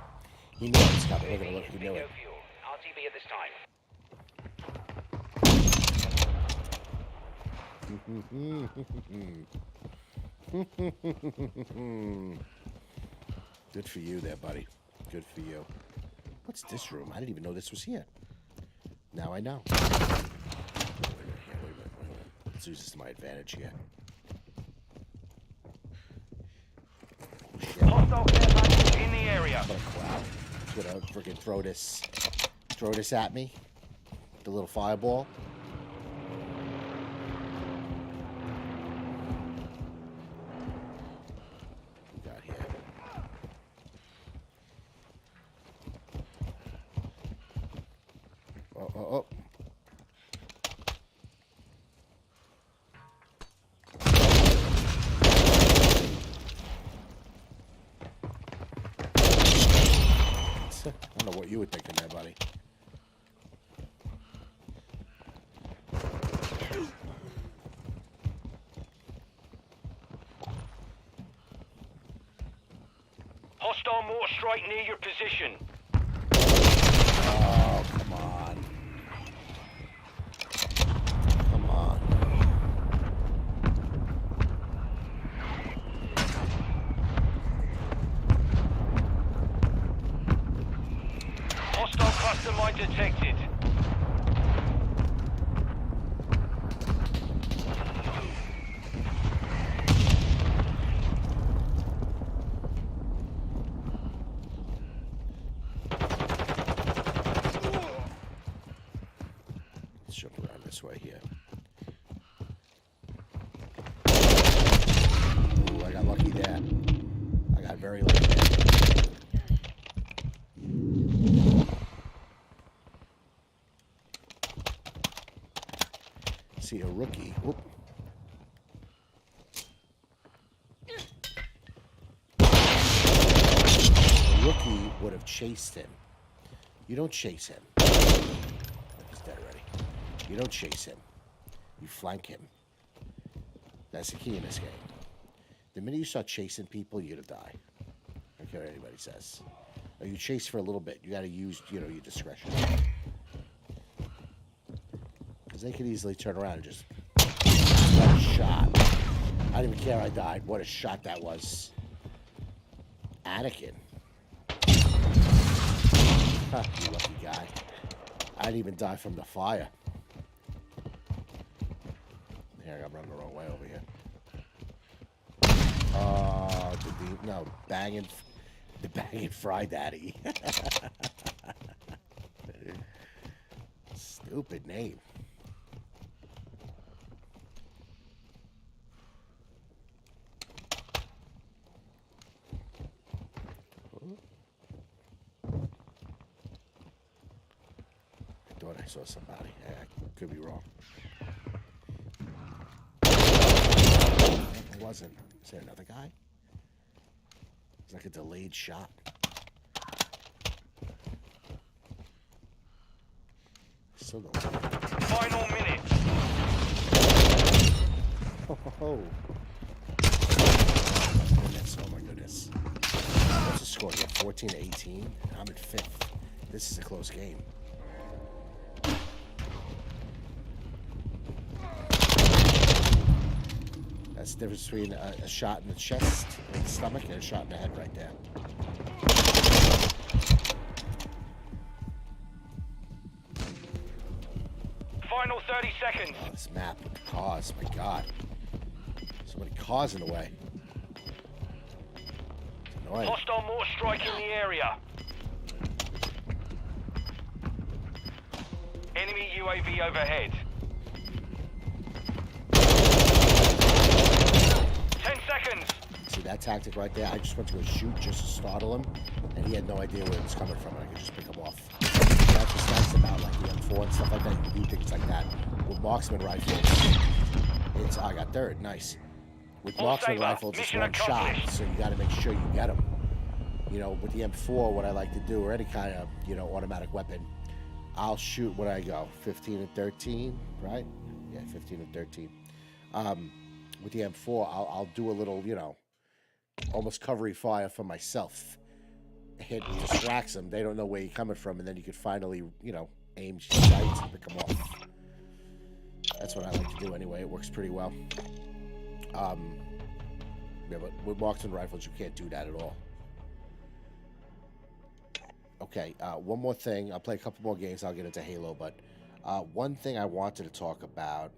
He knew I was coming. Look at him, look, he knew it. No fuel. RTB at this time. Good for you there, buddy. Good for you. What's this room? I didn't even know this was here. Now I know. Wait a minute. Let's use this to my advantage here. Oh, shit. Hostile care package in the area. I'm gonna crowd. I'm gonna freaking throw this at me. The little fireball. We got here. Oh. I don't know what you were thinking there, buddy. Hostile mortar strike near your position. Oh, come on. Come on. Hostile cluster mine detected. Let's jump around this way here. Ooh, I got lucky there. I got very lucky there. See a rookie. Whoop. A rookie would have chased him. You don't chase him. He's dead already. You don't chase him. You flank him. That's the key in this game. The minute you start chasing people, you're gonna die. I don't care what anybody says. Or you chase for a little bit. You gotta use, your discretion. Because they could easily turn around and just... What a shot. I didn't even care I died. What a shot that was. Anakin. Huh, you lucky guy. I didn't even die from the fire. Here, I'm running the wrong way over here. Oh, no, banging fry daddy. Stupid name. I thought I saw somebody. I could be wrong. It wasn't. Is there another guy? It's like a delayed shot. Still don't. Final minute. Oh. Goodness, oh my goodness. What's the score here? 14-18? I'm in 5th. This is a close game. That's the difference between a shot in the chest, or the stomach, and a shot in the head right there. Final 30 seconds. Oh, this map, cars, my God. So many cars in the way. It's annoying. Hostile mortar strike in the area. Enemy UAV overhead. 10 seconds. See that tactic right there? I just went to go shoot just to startle him, and he had no idea where it was coming from, and I could just pick him off. That's what's nice about like the M4 and stuff like that. You can do things like that. With marksman rifles, I got third, nice. With marksman rifles, it's one shot, so you got to make sure you get them. With the M4, what I like to do, or any kind of, automatic weapon, I'll shoot when I go 15 and 13, right? Yeah, 15 and 13. With the M4, I'll do a little, almost covery fire for myself. Hit distracts them. They don't know where you're coming from, and then you can finally, aim sights and pick them off. That's what I like to do anyway. It works pretty well. Yeah, but with marksman rifles, you can't do that at all. Okay, one more thing. I'll play a couple more games. I'll get into Halo, but one thing I wanted to talk about,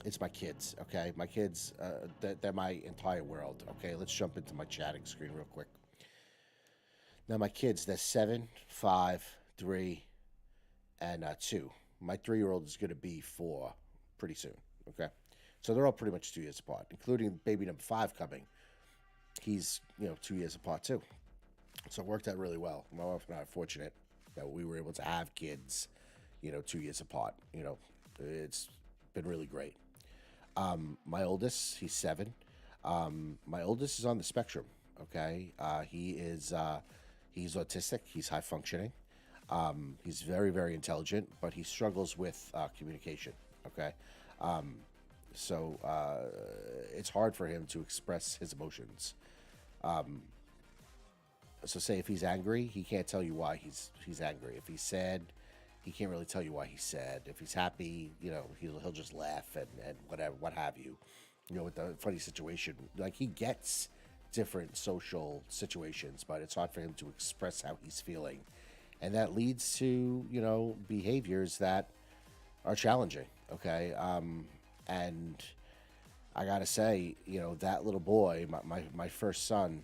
it's my kids, okay? My kids, they're my entire world, okay? Let's jump into my chatting screen real quick. Now, my kids, they're 7, 5, 3, and 2. My 3-year-old is going to be 4 pretty soon, okay? So they're all pretty much 2 years apart, including baby number 5 coming. He's, 2 years apart, too. So it worked out really well. My wife and I are fortunate that we were able to have kids, 2 years apart. It's been really great. My oldest, he's 7. My oldest is on the spectrum, okay? He is, He's autistic. He's high functioning. He's very, very intelligent, but he struggles with communication. Okay. So it's hard for him to express his emotions. So say if he's angry, he can't tell you why he's angry. If he's sad, he can't really tell you why he's sad. If he's happy, he'll just laugh and whatever, what have you. With the funny situation, like he gets different social situations, but it's hard for him to express how he's feeling, and that leads to behaviors that are challenging. Okay, and I gotta say, that little boy, my first son,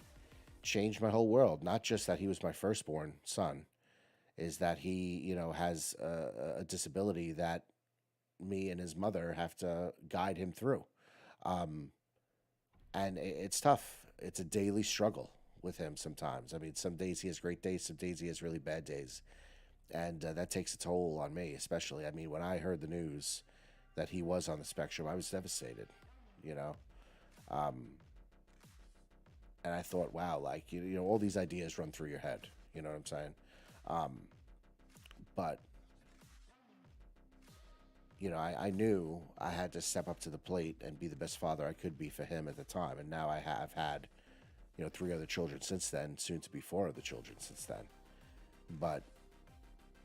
changed my whole world. Not just that he was my firstborn son, is that he, has a disability that me and his mother have to guide him through. And it's tough. It's a daily struggle with him sometimes. I mean, some days he has great days, some days he has really bad days. And that takes a toll on me, especially. I mean, when I heard the news that he was on the spectrum, I was devastated, and I thought, wow, like, all these ideas run through your head. You know what I'm saying? But, I knew I had to step up to the plate and be the best father I could be for him at the time. And now I have had, 3 other children since then, soon to be 4 other children since then. But,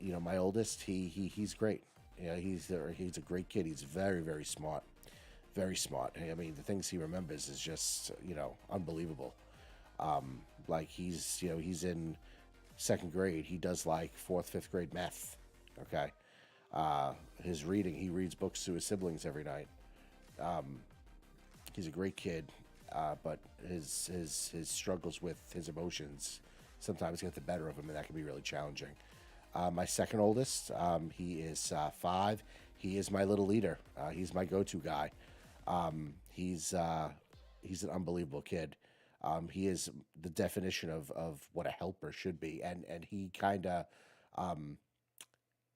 my oldest, he's great. He's a great kid. He's very, very smart. Very smart. I mean, the things he remembers is just, unbelievable. Like he's in 2nd grade. He does like 4th, 5th grade math. Okay. His reading, he reads books to his siblings every night. He's a great kid. But his struggles with his emotions sometimes get the better of him, and that can be really challenging. My second oldest, he is 5. He is my little leader. He's my go-to guy. He's an unbelievable kid. He is the definition of what a helper should be, and he kind of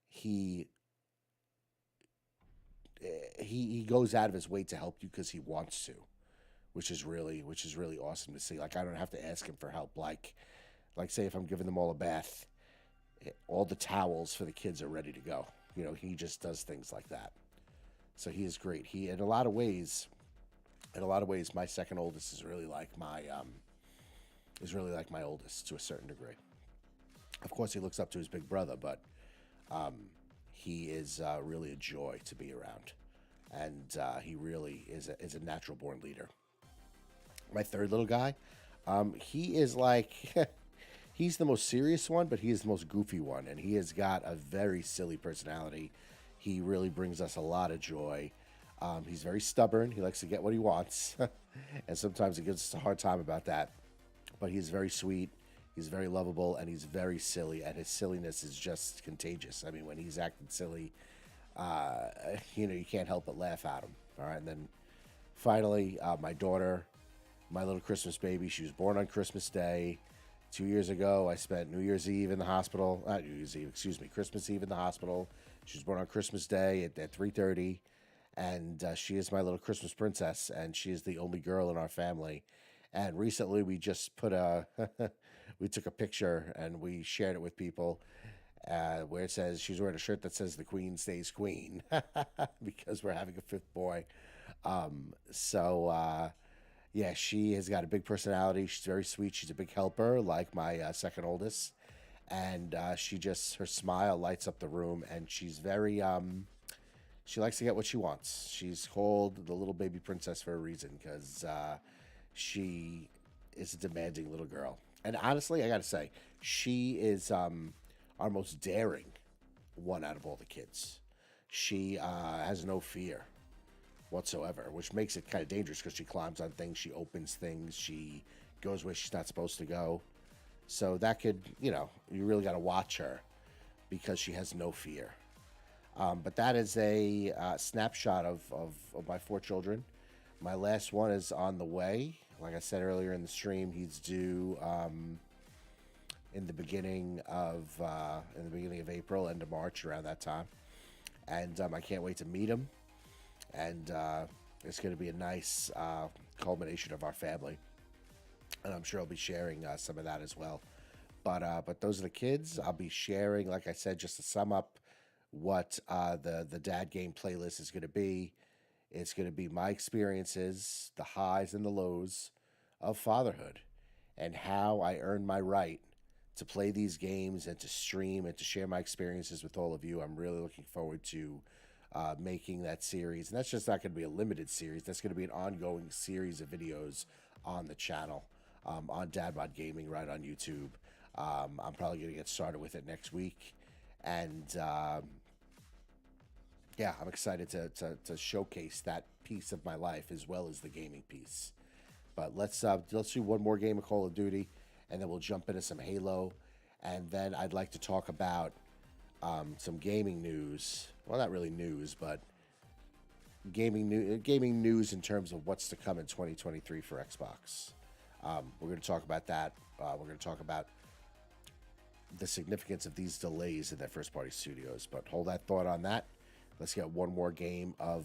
he goes out of his way to help you because he wants to, which is really awesome to see. Like, I don't have to ask him for help. Like say if I'm giving them all a bath, all the towels for the kids are ready to go. He just does things like that. So he is great. He, in a lot of ways, my second oldest is really like my oldest to a certain degree. Of course, he looks up to his big brother, but he is really a joy to be around, and he really is a natural born leader. My third little guy, he is like he's the most serious one, but he is the most goofy one, and he has got a very silly personality. He really brings us a lot of joy. He's very stubborn. He likes to get what he wants, and sometimes he gives us a hard time about that. But he's very sweet. He's very lovable, and he's very silly, and his silliness is just contagious. I mean, when he's acting silly, you can't help but laugh at him. All right, and then finally, my daughter, my little Christmas baby. She was born on Christmas Day. 2 years ago, I spent New Year's Eve in the hospital. Not New Year's Eve, excuse me, Christmas Eve in the hospital. She was born on Christmas Day at 3:30, and she is my little Christmas princess, and she is the only girl in our family. And recently, we just we took a picture and we shared it with people, where it says she's wearing a shirt that says "The Queen stays Queen" because we're having a 5th boy. Yeah, she has got a big personality. She's very sweet. She's a big helper, like my second oldest. And her smile lights up the room, and she's very, she likes to get what she wants. She's called the little baby princess for a reason, because she is a demanding little girl. And honestly, I gotta say, she is our most daring one out of all the kids. She has no fear whatsoever, which makes it kind of dangerous because she climbs on things, she opens things, she goes where she's not supposed to go. So that could, you really got to watch her because she has no fear. But that is a snapshot of my 4 children. My last one is on the way. Like I said earlier in the stream, he's due in the beginning of April, end of March, around that time. And I can't wait to meet him. And it's going to be a nice culmination of our family. And I'm sure I'll be sharing some of that as well. But those are the kids. I'll be sharing, like I said, just to sum up what the dad game playlist is going to be. It's going to be my experiences, the highs and the lows of fatherhood, and how I earned my right to play these games and to stream and to share my experiences with all of you. I'm really looking forward to making that series. And that's just not going to be a limited series. That's going to be an ongoing series of videos on the channel, on Dad Mod Gaming, right on YouTube. I'm probably going to get started with it next week. And yeah, I'm excited to showcase that piece of my life as well as the gaming piece. But let's do one more game of Call of Duty, and then we'll jump into some Halo. And then I'd like to talk about some gaming news. Well, not really news, but gaming news in terms of what's to come in 2023 for Xbox. We're going to talk about that. We're going to talk about the significance of these delays in their first-party studios. But hold that thought on that. Let's get one more game of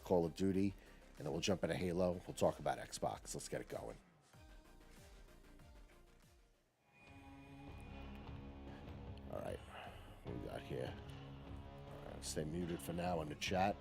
Call of Duty, and then we'll jump into Halo. We'll talk about Xbox. Let's get it going. All right, what we got here? Stay muted for now in the chat.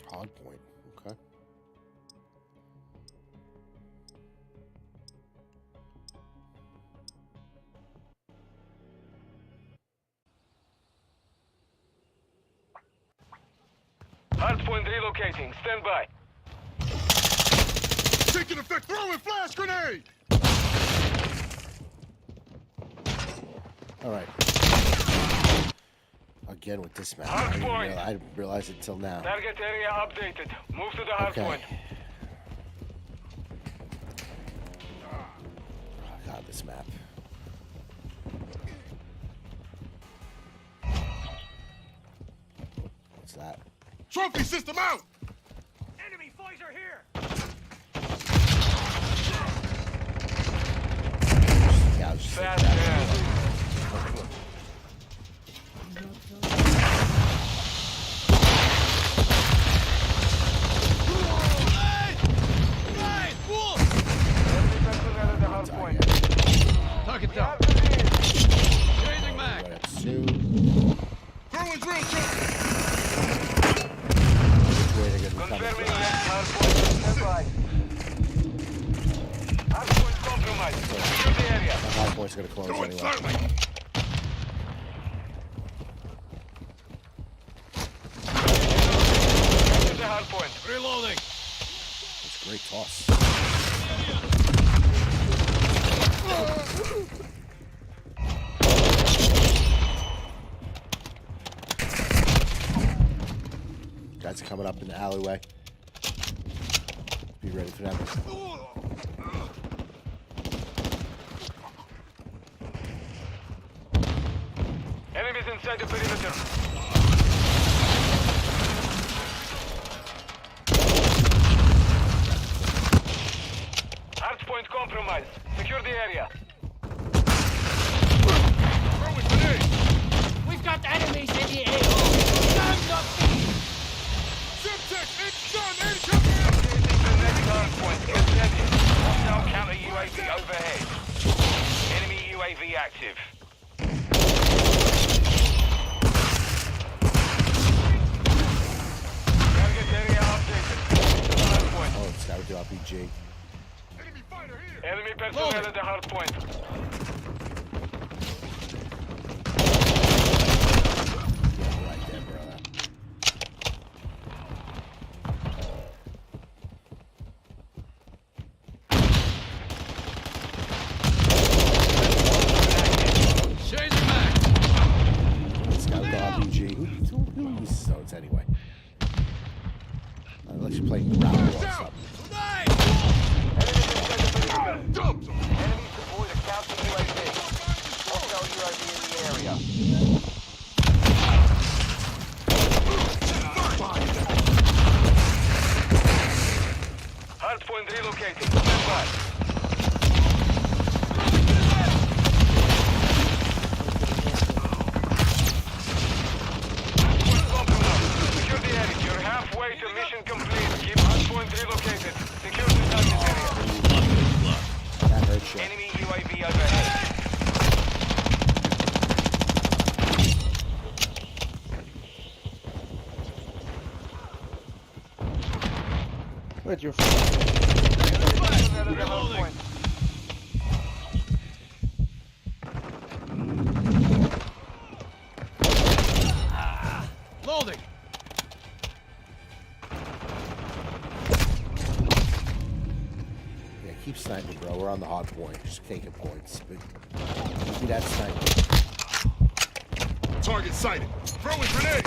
Hardpoint, okay. Hardpoint relocating. Stand by. Taking effect, throwing flash grenade! All right. Again with this map. Hardpoint. I didn't realize it until now. Target area updated. Move to the hardpoint. Oh, God, this map. What's that? Trophy system out! Enemy Pfizer here! Yeah, I was just Fast thinking gas. that. Enemy personnel at the hardpoint. Target down. Changing mag. Right up soon. Throwing drill shot! Which way they're gonna be coming Confirming from? next hardpoint. Stand by. Hardpoint compromised. Secure the area. The hardpoint's gonna close Throwing anyway. thermite! Capture the hardpoint. Reloading. It's a great toss. Guys are coming up in the alleyway. Be ready for them. Enemies inside the perimeter. Hardpoint compromised. Secure the area. Throwing grenade! We've got enemies in the AO! Damn the beast! Semtex, it's done! Incoming! Engaging the next hardpoint. Get ready. Hostile counter UAV overhead. Enemy UAV active. Target area updated. Hardpoint. Oh, it's got to do RPG. Enemy fighter here! Enemy personnel at the hardpoint. Yeah, right there, brother. Changing mag. It's got to do RPG. Who uses those anyway? Unless you're playing ground war or something. Dump them! Enemies deployed a counter UAV. Hostile UAV in the area. Hardpoint relocated. Stand by. Secure the area. You're halfway to mission complete. Keep hardpoint relocated. Secure the target area. That hurts you. Enemy UAV overhead. Where'd your Hardpoint. Loading. Yeah, keep sniping, bro. We're on the hard point. Just taking points. But give me that sniper. Target sighted. Throwing grenade.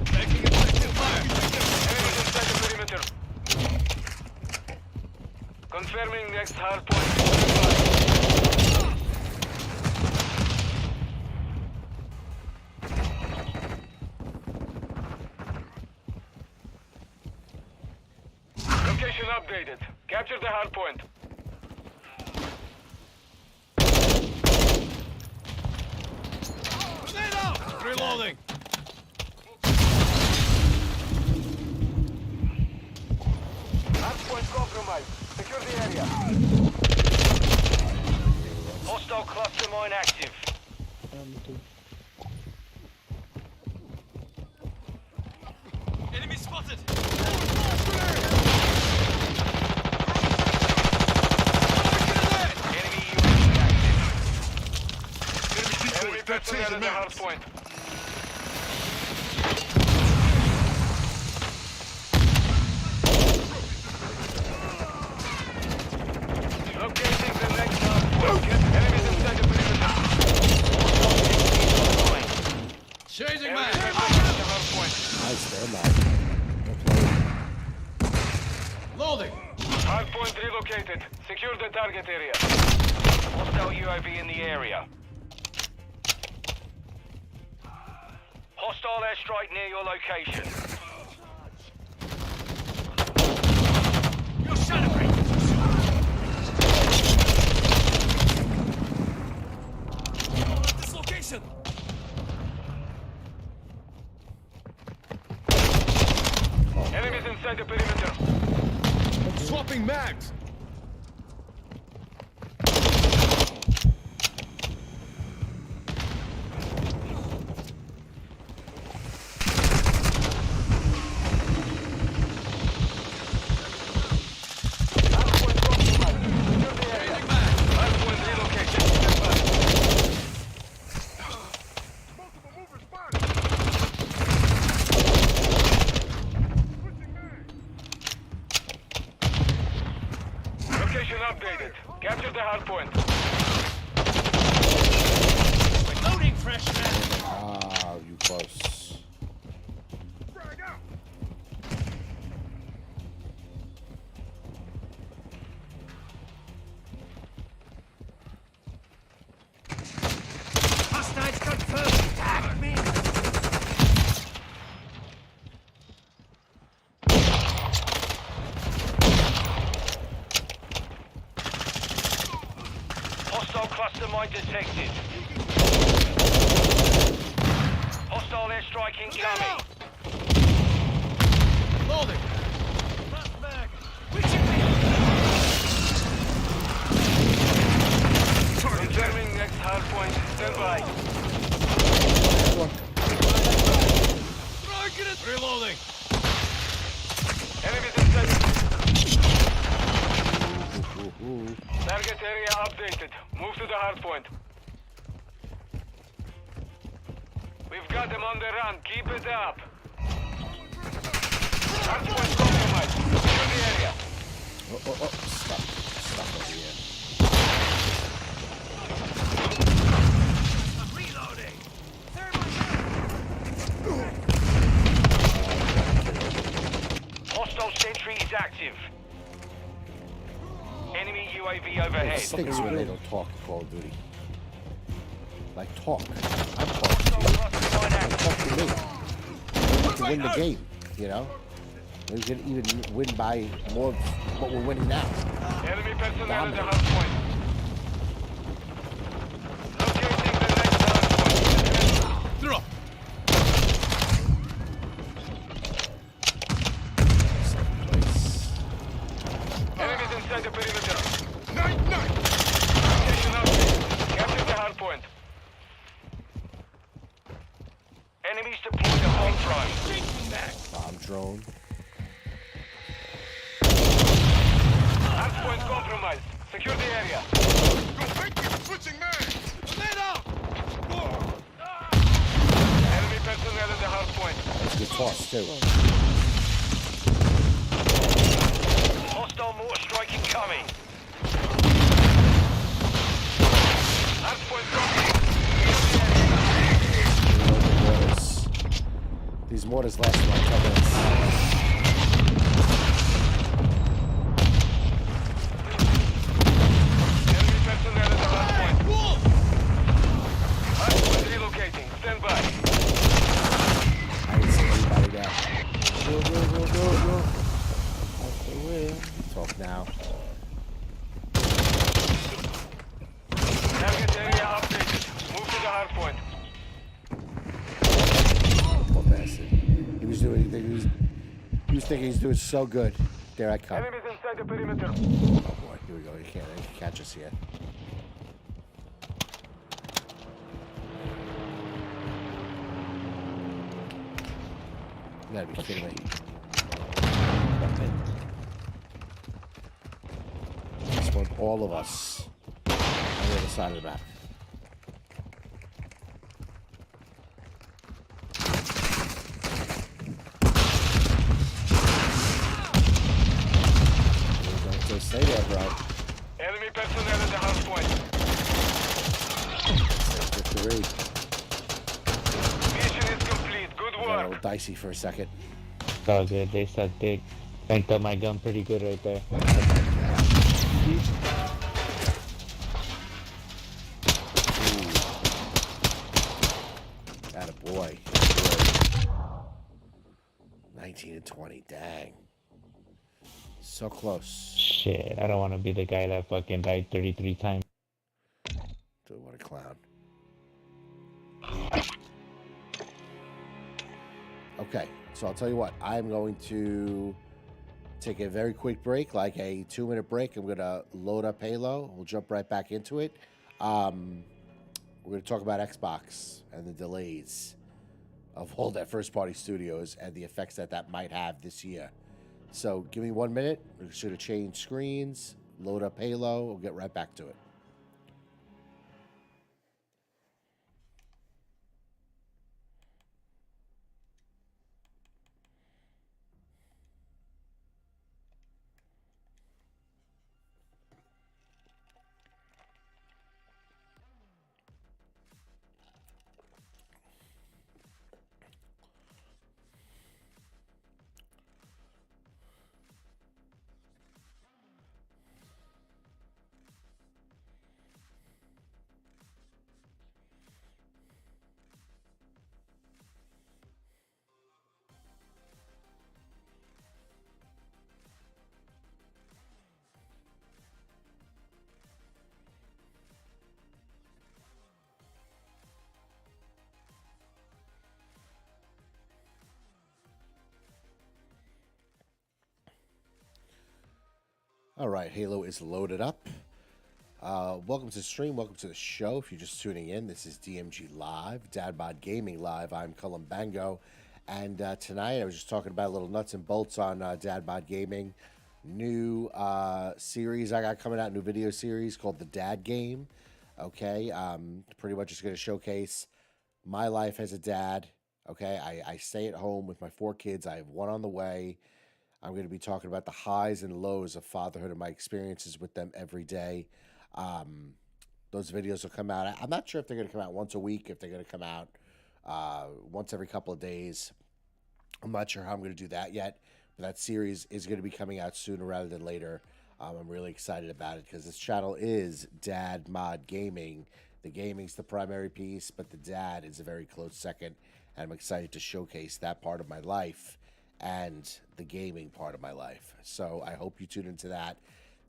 Taking effective fire. Enemies inside the perimeter. Confirming next hardpoint. Location updated. Capture the hardpoint. Grenade out. Reloading. Hardpoint compromised. Secure the area. Hostile cluster mine active. Enemy spotted. Enemy UAV active. Enemy Enemy decoys. That personnel changing at the maps. hardpoint. Locating the next hardpoint. Get enemies inside the perimeter. Changing Enemies mag. at the hardpoint. Nice, they're not. They're playing. Loading. Hardpoint relocated. Secure the target area. Hostile UAV in the area. Hostile airstrike near your location. You're celebrating. Dislocation. Enemies inside the perimeter. Swapping mags. Hardpoint compromised. Secure the area. Hardpoint relocated. Stand by. Multiple movers spotted. Switching mags. Location updated. Capture the hardpoint. Loading fresh man. Ah, you close. Frag out. Hostiles confirmed. Attack me. Hostile cluster mine detected. Hostile airstrike incoming. Loading. Confirming next hardpoint. Stand by. Throwing it. Reloading. Enemies inside. Ooh, ooh. Target area updated. Move to the hardpoint. We've got them on the run. Keep it up. Hardpoint compromised. Secure the area. Oh, oh, oh. Stop. Stop over here. Reloading. Hostile sentry is active. Enemy UAV It overhead. stinks when they don't talk in Call of Duty. Like, talk. I'm talking to Hostile you. cluster mine active. Talk to me. To win the game, you know? We could even win by more of what we're winning now. Enemy personnel at the Dominate. hardpoint. Locating the next hardpoint. Through. Enemies inside the perimeter. Night, night. Location update. Capture the hardpoint. Enemies deployed the home front. Bomb drone. Hardpoint compromised. Secure the area. Go, thank you. Switching man. Enemy personnel at the hardpoint. That's a good toss, too. Hostile mortar strike incoming. Hardpoint Reload the mortars. These mortars last like 10 minutes. enemy personnel at the hardpoint. Hardpoint relocating. Stand by. I didn't see anybody there. Go. That's the way. Talk now. Target area updated. Move to the hardpoint. Poor bastard. He was doing. He was thinking he's doing so good. There I come. Enemies inside the perimeter. Oh boy, here we go. He can't catch us yet. You gotta be kidding me. He spawned all of us on the other side of the map. Don't stay there, bro. Enemy personnel at the hardpoint. Victory. Mission is complete. Good Got a work. little dicey for a second. It's all good. They sucked dick. Banked up my gun pretty good right there. Atta boy. 19 and 20. Dang. So close. Shit, I don't want to be the guy that fucking died 33 times. Dude, what a clown. Okay, so I'll tell you what. I'm going to take a very quick break, like a 2-minute break. I'm going to load up Halo. We'll jump right back into it. We're going to talk about Xbox and the delays of all that first-party studios and the effects that might have this year. So give me 1 minute. We're just going to change screens, load up Halo. We'll get right back to it. All right, Halo is loaded up. Welcome to the stream. Welcome to the show. If you're just tuning in, this is DMG Live, Dadbod Gaming Live. I'm COLUMBANGO. And tonight I was just talking about little nuts and bolts on Dadbod Gaming. New series I got coming out, new video series called The Dad Game. Okay, pretty much just going to showcase my life as a dad. Okay, I stay at home with my 4 kids. I have 1 on the way. I'm going to be talking about the highs and lows of fatherhood and my experiences with them every day. Those videos will come out. I'm not sure if they're going to come out once a week, if they're going to come out once every couple of days. I'm not sure how I'm going to do that yet, but that series is going to be coming out sooner rather than later. I'm really excited about it because this channel is Dad Mod Gaming. The gaming's the primary piece, but the dad is a very close second, and I'm excited to showcase that part of my life and the gaming part of my life. So I hope you tune into that.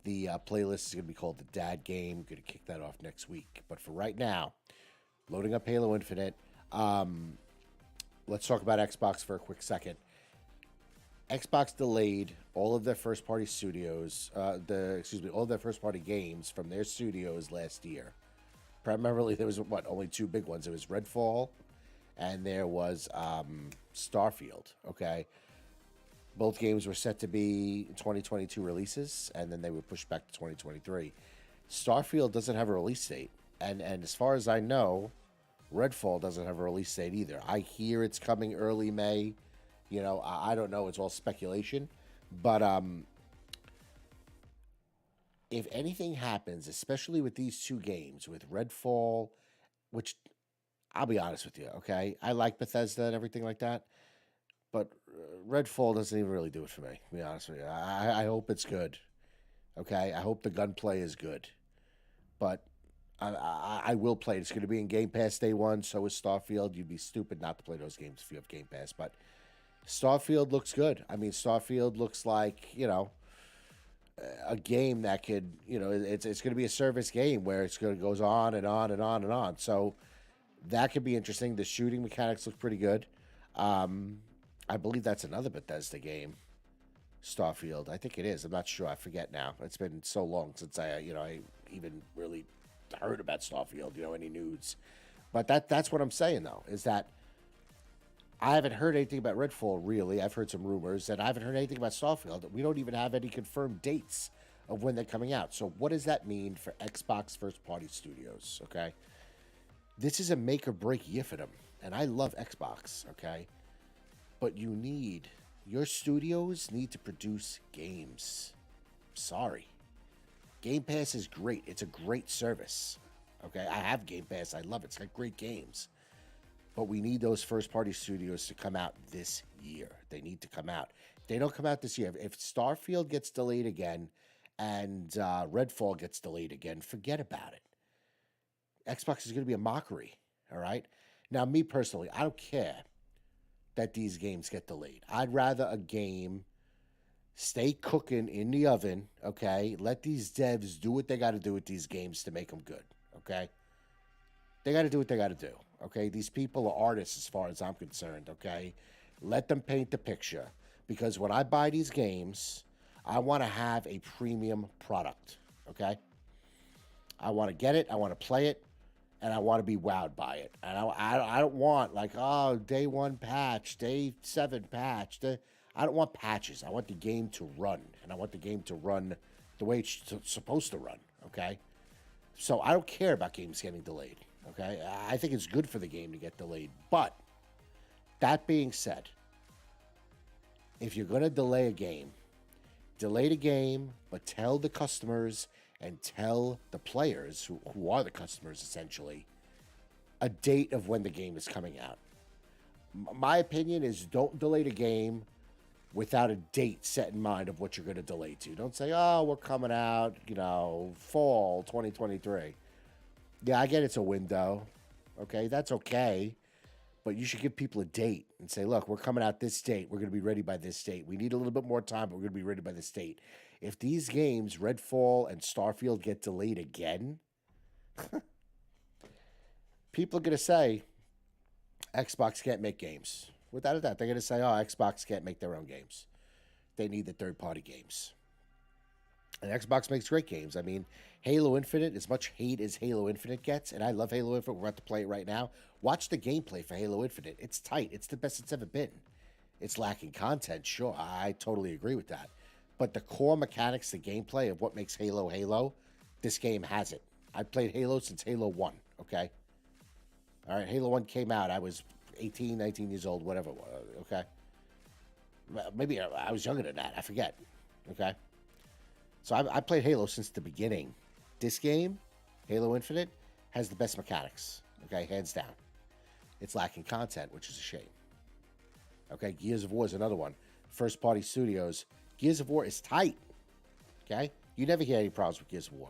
The playlist is going to be called The Dad Game. Going to kick that off next week. But for right now, loading up Halo Infinite. Let's talk about Xbox for a quick second. Xbox delayed all of their first-party studios, all of their first-party games from their studios last year. Primarily, there was, only two big ones. It was Redfall, and there was Starfield, okay? Both games were set to be 2022 releases, and then they were pushed back to 2023. Starfield doesn't have a release date, and as far as I know, Redfall doesn't have a release date either. I hear it's coming early May. You know, I don't know. It's all speculation. But if anything happens, especially with these two games, with Redfall, which I'll be honest with you, okay? I like Bethesda and everything like that. But Redfall doesn't even really do it for me, to be honest with you. I hope it's good, okay? I hope the gunplay is good. But I will play it. It's going to be in Game Pass day one, so is Starfield. You'd be stupid not to play those games if you have Game Pass. But Starfield looks good. I mean, Starfield looks like, you know, a game that could, you know, it's going to be a service game where it's going to goes on and on and on and on. So that could be interesting. The shooting mechanics look pretty good. I believe that's another Bethesda game, Starfield. I think it is. I'm not sure. I forget now. It's been so long since I even really heard about Starfield, any news. But that's what I'm saying, though, is that I haven't heard anything about Redfall, really. I've heard some rumors, and I haven't heard anything about Starfield. We don't even have any confirmed dates of when they're coming out. So what does that mean for Xbox first-party studios, okay? This is a make-or-break year for them, and I love Xbox, okay? But your studios need to produce games. Sorry. Game Pass is great. It's a great service, okay? I have Game Pass. I love it. It's got great games. But we need those first-party studios to come out this year. They need to come out. If they don't come out this year, if Starfield gets delayed again and Redfall gets delayed again, forget about it. Xbox is going to be a mockery, all right? Now, me personally, I don't care that these games get delayed. I'd rather a game stay cooking in the oven, okay? Let these devs do what they got to do with these games to make them good, okay? They got to do what they got to do, okay? These people are artists as far as I'm concerned, okay? Let them paint the picture. Because when I buy these games, I want to have a premium product, okay? I want to get it, I want to play it, and I want to be wowed by it. And I don't want, like, oh, day 1 patch, day 7 patch. I don't want patches. I want the game to run, and I want the game to run the way it's supposed to run, okay? So I don't care about games getting delayed, okay? I think it's good for the game to get delayed. But that being said, if you're going to delay the game, but tell the customers and tell the players, who are the customers essentially, a date of when the game is coming out. My opinion is don't delay the game without a date set in mind of what you're going to delay to. Don't say, oh, we're coming out, fall 2023. Yeah, I get it's a window. Okay, that's okay. But you should give people a date and say, look, we're coming out this date. We're going to be ready by this date. We need a little bit more time, but we're going to be ready by this date. If these games, Redfall and Starfield, get delayed again, people are going to say Xbox can't make games. Without a doubt, they're going to say, oh, Xbox can't make their own games. They need the third-party games. And Xbox makes great games. I mean, Halo Infinite, as much hate as Halo Infinite gets, and I love Halo Infinite. We're about to play it right now. Watch the gameplay for Halo Infinite. It's tight. It's the best it's ever been. It's lacking content, sure. I totally agree with that. But the core mechanics, the gameplay of what makes Halo Halo, this game has it. I've played Halo since Halo 1, okay? All right, Halo 1 came out. I was 18, 19 years old, whatever, okay? Maybe I was younger than that. I forget, okay? So I played Halo since the beginning. This game, Halo Infinite, has the best mechanics, okay? Hands down. It's lacking content, which is a shame. Okay, Gears of War is another one. First-party studios. Gears of War is tight, okay? You never hear any problems with Gears of War.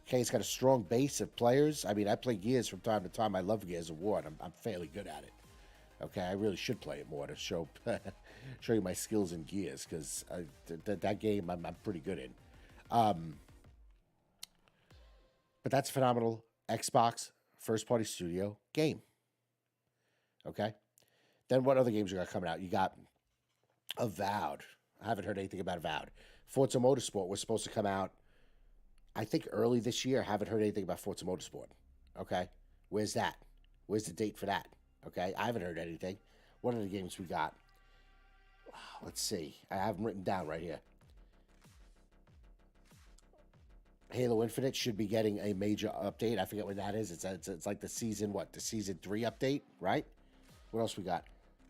Okay, it's got a strong base of players. I mean, I play Gears from time to time. I love Gears of War, and I'm fairly good at it. Okay, I really should play it more to show show you my skills in Gears, because that game I'm pretty good in. But that's a phenomenal Xbox first-party studio game. Okay? Then what other games you got coming out? You got Avowed. I haven't heard anything about Avowed. Forza Motorsport was supposed to come out, I think, early this year. I haven't heard anything about Forza Motorsport. Okay? Where's that? Where's the date for that? Okay? I haven't heard anything. What are the games we got? Let's see. I have them written down right here. Halo Infinite should be getting a major update. I forget what that is. It's like the season, what? The season 3 update, right? What else we got?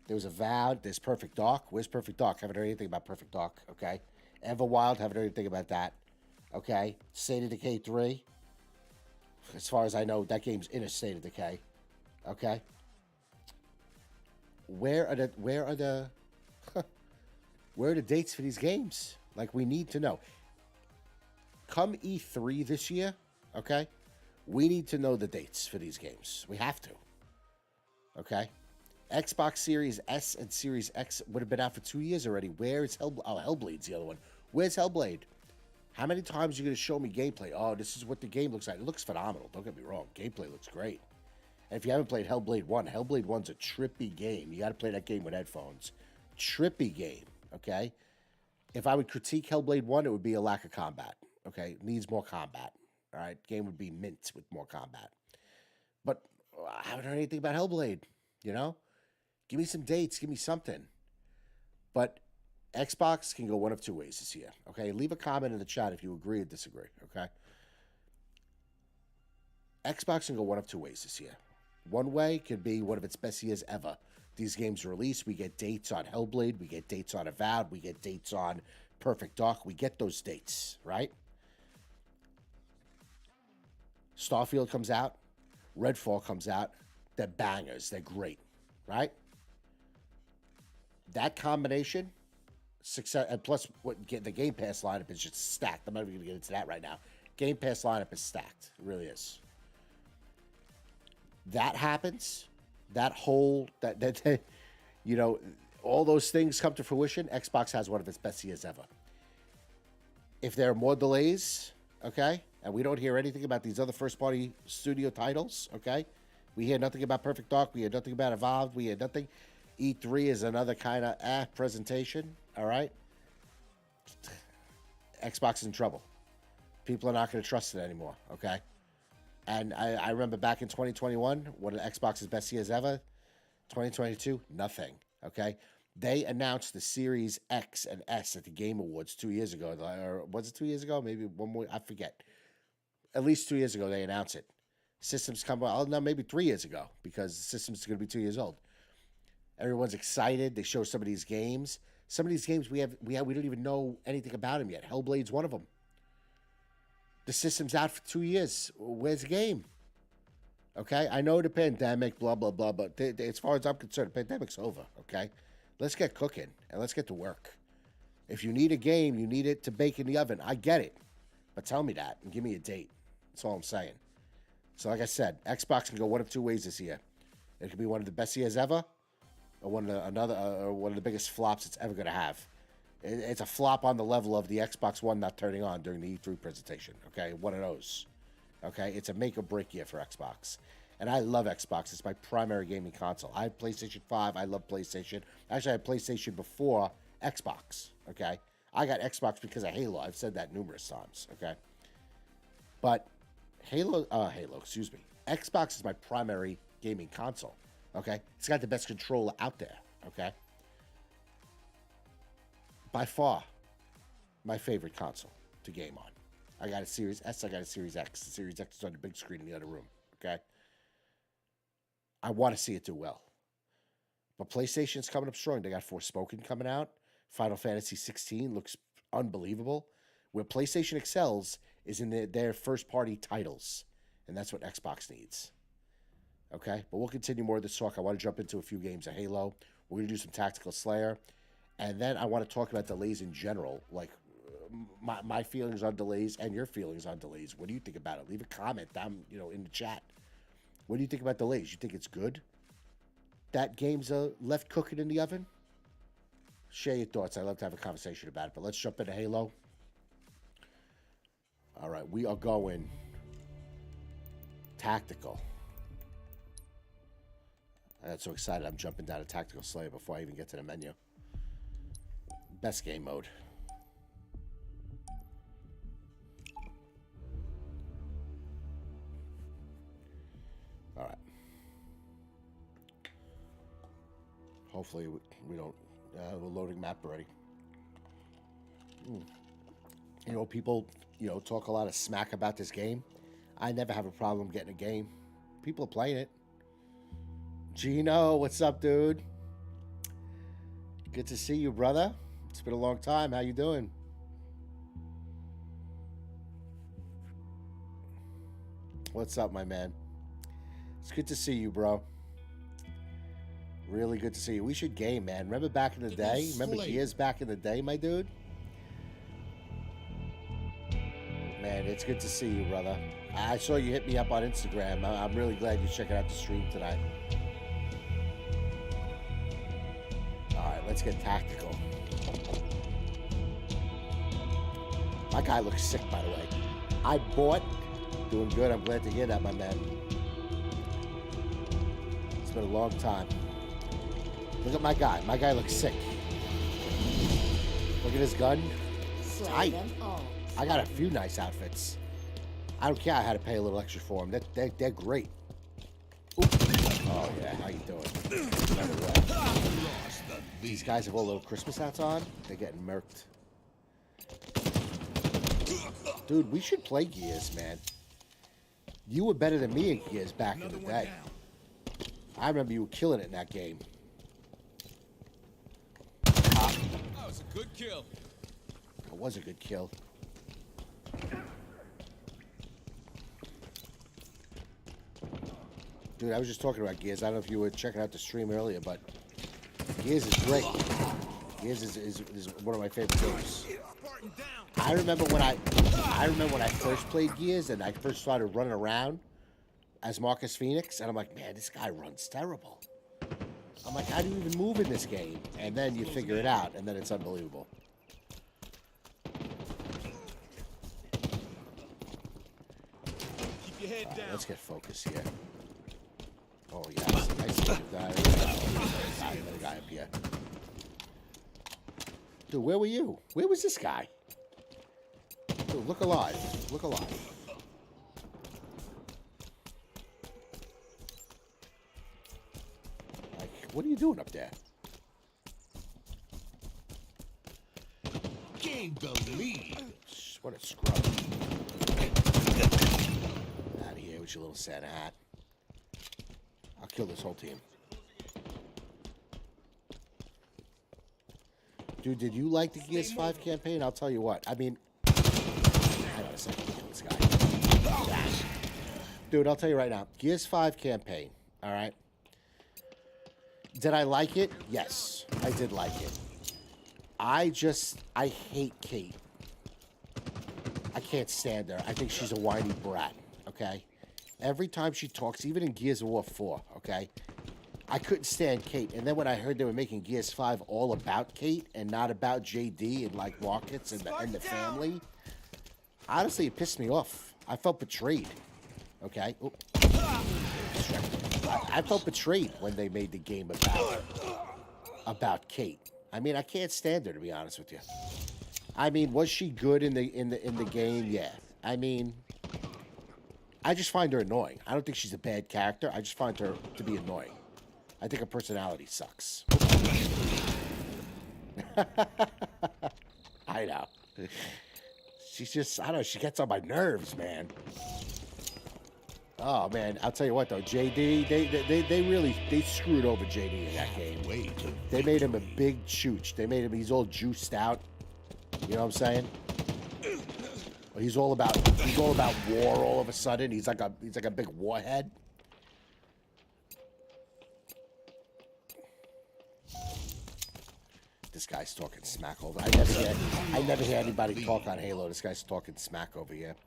There was Avowed. There's Perfect Dark. Where's Perfect Dark? Haven't heard anything about Perfect Dark. Okay. Everwild. Haven't heard anything about that. Okay. State of Decay 3. As far as I know, that game's in a state of decay. Okay. Where are the where are the dates for these games? Like, we need to know. Come E3 this year, okay? We need to know the dates for these games. We have to. Okay? Xbox Series S and Series X would have been out for 2 years already. Where is Hellblade? Oh, Hellblade's the other one. Where's Hellblade? How many times are you going to show me gameplay? Oh, this is what the game looks like. It looks phenomenal. Don't get me wrong. Gameplay looks great. And if you haven't played Hellblade 1, Hellblade 1's a trippy game. You got to play that game with headphones. Trippy game, okay? If I would critique Hellblade 1, it would be a lack of combat, okay? It needs more combat, all right? Game would be mint with more combat. But I haven't heard anything about Hellblade, you know? Give me some dates. Give me something. But Xbox can go one of two ways this year, okay? Leave a comment in the chat if you agree or disagree, okay? Xbox can go one of two ways this year. One way could be one of its best years ever. These games release, we get dates on Hellblade, we get dates on Avowed, we get dates on Perfect Dark, we get those dates, right? Starfield comes out, Redfall comes out, they're bangers, they're great, right? That combination, success, and plus what the Game Pass lineup is just stacked. I'm not even going to get into that right now. Game Pass lineup is stacked, it really is. That happens, that whole, that you know, all those things come to fruition, Xbox has one of its best years ever. If there are more delays, okay, and we don't hear anything about these other first-party studio titles, okay, we hear nothing about Perfect Dark, we hear nothing about Avowed, we hear nothing. E3 is another kind of presentation, all right? Xbox is in trouble. People are not going to trust it anymore, okay? And I remember back in 2021, one of Xbox's best years ever. 2022, nothing, okay? They announced the Series X and S at the Game Awards 2 years ago. Or was it 2 years ago? Maybe one more, I forget. At least 2 years ago, they announced it. Systems come out, oh, no, maybe 3 years ago, because the system's going to be 2 years old. Everyone's excited. They show some of these games. Some of these games we don't even know anything about them yet. Hellblade's one of them. The system's out for 2 years. Where's the game? Okay, I know the pandemic, blah, blah, blah, but as far as I'm concerned, the pandemic's over, okay? Let's get cooking, and let's get to work. If you need a game, you need it to bake in the oven. I get it, but tell me that and give me a date. That's all I'm saying. So like I said, Xbox can go one of two ways this year. It could be one of the best years ever, or one of the biggest flops it's ever going to have. It's a flop on the level of the Xbox One not turning on during the E3 presentation, okay? One of those, okay? It's a make or break year for Xbox. And I love Xbox. It's my primary gaming console. I have PlayStation 5. I love PlayStation. Actually, I had PlayStation before Xbox, okay? I got Xbox because of Halo. I've said that numerous times, okay? But Xbox is my primary gaming console, okay? It's got the best controller out there, okay? By far, my favorite console to game on. I got a Series S, I got a Series X. The Series X is on the big screen in the other room, okay? I want to see it do well. But PlayStation's coming up strong. They got Forspoken coming out. Final Fantasy 16 looks unbelievable. Where PlayStation excels is in their first-party titles. And that's what Xbox needs. Okay? But we'll continue more of this talk. I want to jump into a few games of Halo. We're going to do some Tactical Slayer. And then I want to talk about delays in general. Like, my feelings on delays and your feelings on delays. What do you think about it? Leave a comment down, in the chat. What do you think about delays? You think it's good? that game's left cooking in the oven? Share your thoughts. I'd love to have a conversation about it. But let's jump into Halo. All right, we are going tactical. I got so excited I'm jumping down to Tactical Slayer before I even get to the menu. Best game mode. All right. Hopefully we don't... we're loading map already. You know, people, talk a lot of smack about this game. I never have a problem getting a game. People are playing it. Gino, what's up, dude? Good to see you, brother. It's been a long time. How you doing? What's up, my man? It's good to see you, bro. Really good to see you. We should game, man. Remember back in the day? Remember Gears back in the day, my dude? Man, it's good to see you, brother. I saw you hit me up on Instagram. I'm really glad you're checking out the stream tonight. All right, let's get tactical. My guy looks sick, by the way. I bought. Doing good. I'm glad to hear that, my man. It's been a long time. Look at my guy. My guy looks sick. Look at his gun. Tight. I got a few nice outfits. I don't care. I had to pay a little extra for them. They're great. Ooh. Oh, yeah. How you doing? These guys have all little Christmas hats on. They're getting murked. Dude, we should play Gears, man. You were better than me in Gears back in the day. I remember you were killing it in that game. That was a good kill. It was a good kill. Dude, I was just talking about Gears. I don't know if you were checking out the stream earlier, but Gears is great. Gears is one of my favorite games. I remember when I first played Gears and I first started running around as Marcus Phoenix, and I'm like, man, this guy runs terrible. I'm like, how do you even move in this game? And then you figure it out, and then it's unbelievable. Keep your head down. Let's get focused here. Oh, yeah. Nice guy. Another guy up here. Dude, where were you? Where was this guy? Dude, look alive. Look alive. Like, what are you doing up there? Gain the lead. What a scrub. Out of here with your little Santa hat. I'll kill this whole team. Dude, did you like the Gears 5 campaign? I'll tell you what. I mean, hang on a second. Kill this guy. Dude, I'll tell you right now. Gears 5 campaign. All right. Did I like it? Yes, I did like it. I hate Kate. I can't stand her. I think she's a whiny brat. Okay. Every time she talks, even in Gears of War 4, okay, I couldn't stand Kate. And then when I heard they were making Gears 5 all about Kate and not about JD and like Rockets and the family, honestly, it pissed me off. I felt betrayed. Okay, I felt betrayed when they made the game about Kate. I mean, I can't stand her, to be honest with you. I mean, was she good in the game? Yeah. I mean, I just find her annoying. I don't think she's a bad character. I just find her to be annoying. I think her personality sucks. I know. She's just, I don't know, she gets on my nerves, man. Oh, man, I'll tell you what, though. JD, they screwed over JD in that game. They made him a big chooch. They made him, he's all juiced out. You know what I'm saying? He's all about war all of a sudden. He's like a big warhead. This guy's talking smack over. I never hear anybody talk on Halo. This guy's talking smack over here.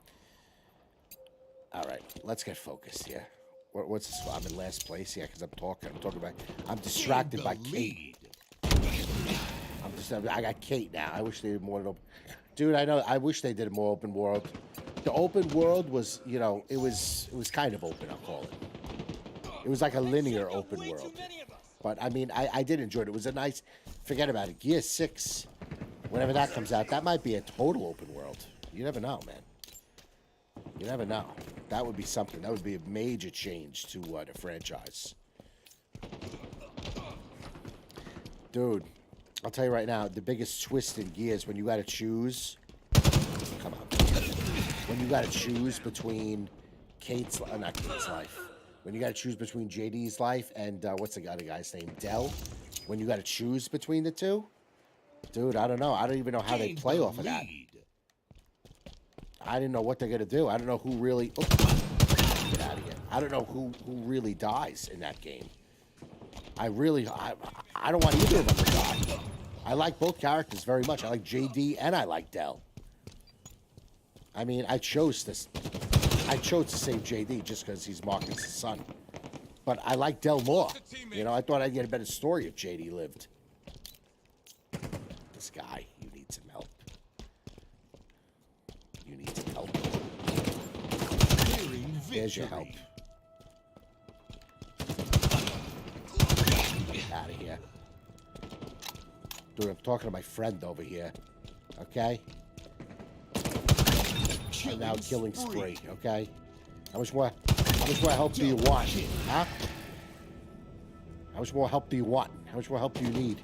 All right, let's get focused here. What's this? I'm in last place, yeah, because I'm talking about. I'm distracted by Kate. I got Kate now. I wish they did more open. Dude, I know. I wish they did more open world. The open world was, you know, it was kind of open. I'll call it. It was like a linear open world. But I mean, I did enjoy it. It was a nice. Forget about it. Gear 6, whenever that comes out, that might be a total open world. You never know, man. You never know. That would be something. That would be a major change to the franchise. Dude, I'll tell you right now, the biggest twist in Gears when you got to choose. Come on. When you got to choose between not Kate's life. When you got to choose between JD's life and what's the other guy's name? Dell. When you got to choose between the two, dude, I don't know. I don't even know how they play off of that. I didn't know what they're gonna do. I don't know who really. Oh, get out of here. I don't know who really dies in that game. I don't want either of them to die. I like both characters very much. I like JD and I like Dell. I mean, I chose to save JD just because he's Marcus' son. But I like Dell more. You know, I thought I'd get a better story if JD lived. This guy, you need some help. You need some help. There's your help. Get out of here. Dude, I'm talking to my friend over here. Okay? I'm now killing spree, okay? How much more help do you want? Huh? How much more help do you want? How much more help do you need?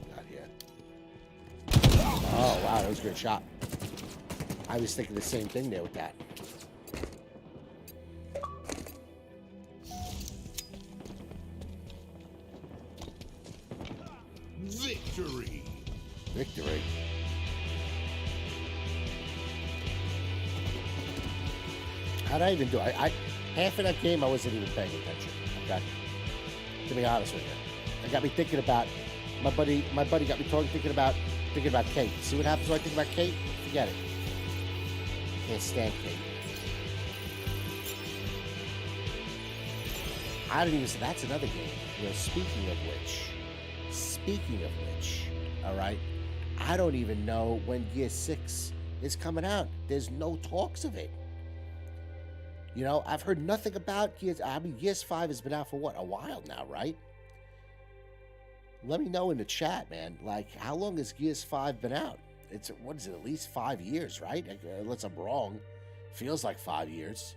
Not here. Oh, wow, that was a good shot. I was thinking the same thing there with that. Victory. How'd I even do? Half of that game I wasn't even paying attention. Okay, to be honest with you, it got me thinking about my buddy. My buddy got me thinking about Kate. See what happens when I think about Kate? Forget it. Can't stand Kate. I didn't even say that's another game. You know, speaking of which, all right. I don't even know when Gear 6 is coming out. There's no talks of it. You know, I've heard nothing about Gears. I mean, Gears 5 has been out for what, a while now, right? Let me know in the chat, man. Like, how long has Gears 5 been out? It's, what is it, at least 5 years, right? Unless I'm wrong. Feels like 5 years.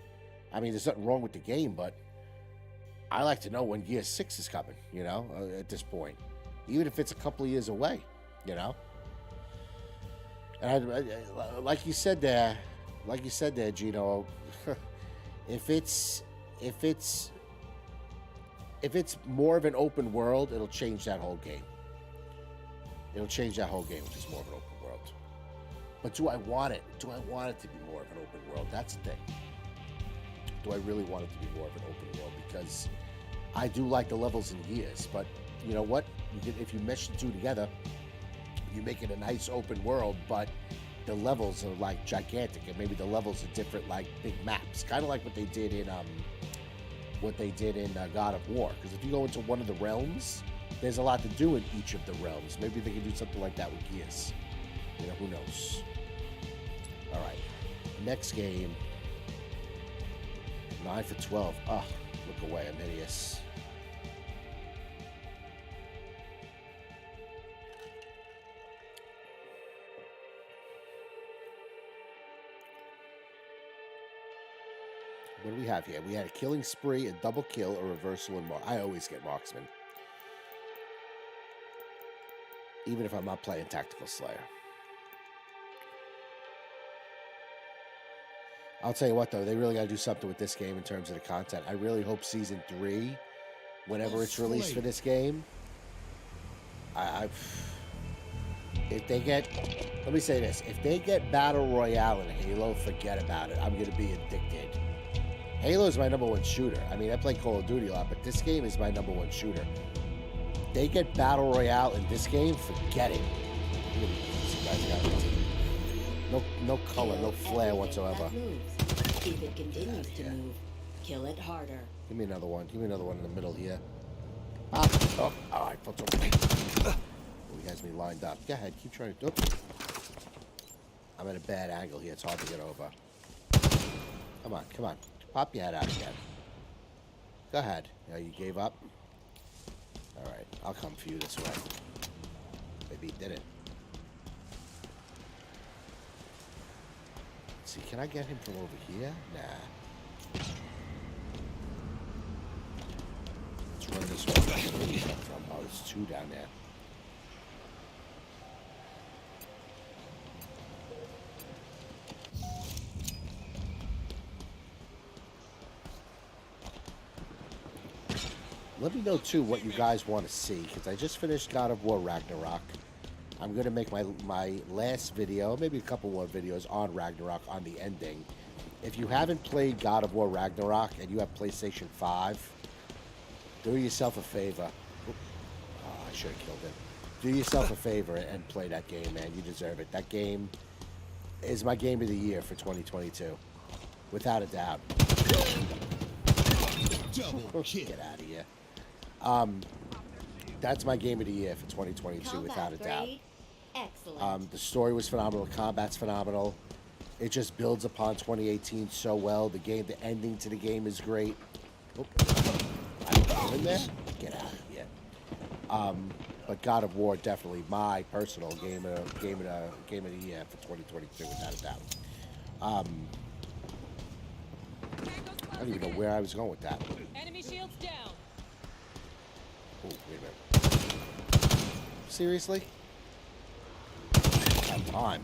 I mean, there's nothing wrong with the game, but I like to know when Gears 6 is coming, you know, at this point. Even if it's a couple of years away, you know? And I, like you said there, Gino, if it's more of an open world, it'll change that whole game. It'll change that whole game, which is more of an open world. But do I want it? Do I want it to be more of an open world? That's the thing. Do I really want it to be more of an open world? Because I do like the levels in Gears, but you know what? If you mesh the two together, you make it a nice open world, but the levels are like gigantic, and maybe the levels are different, like big maps, kind of like what they did in God of War. Because if you go into one of the realms, there's a lot to do in each of the realms. Maybe they can do something like that with Gears. You know, who knows? All right, next game. 9 for 12. Oh, look away, I'm hideous. What do we have here? We had a killing spree, a double kill, a reversal, and I always get marksman. Even if I'm not playing Tactical Slayer. I'll tell you what, though, they really got to do something with this game in terms of the content. I really hope Season 3, whenever it's released for this game, if they get, let me say this, if they get Battle Royale in Halo, forget about it. I'm going to be addicted. Halo's my number one shooter. I mean, I play Call of Duty a lot, but this game is my number one shooter. They get Battle Royale in this game, forget it. No color, no flair whatsoever. If it continues to move, kill it harder. Give me another one. Give me another one in the middle here. Oh, I felt so. He has me lined up. Go ahead, keep trying to do it. I'm at a bad angle here. It's hard to get over. Come on, come on. Pop your head out again. Go ahead. Yeah, you gave up? Alright, I'll come for you this way. Maybe he didn't. Let's see, can I get him from over here? Nah. Let's run this way. Oh, there's two down there. Let me know, too, what you guys want to see, because I just finished God of War Ragnarok. I'm going to make my last video, maybe a couple more videos on Ragnarok, on the ending. If you haven't played God of War Ragnarok and you have PlayStation 5, do yourself a favor. Oh, I should have killed him. Do yourself a favor and play that game, man. You deserve it. That game is my game of the year for 2022. Without a doubt. Double kill. Get out of here. That's my game of the year for 2022, without a doubt. Excellent. The story was phenomenal. The combat's phenomenal. It just builds upon 2018 so well. The ending to the game is great. Oh, I'm in there. Get out of here. But God of War definitely my personal game of the year for 2022, without a doubt. I don't even know where I was going with that. Enemy shields down. Oh, wait a minute. Seriously? About time.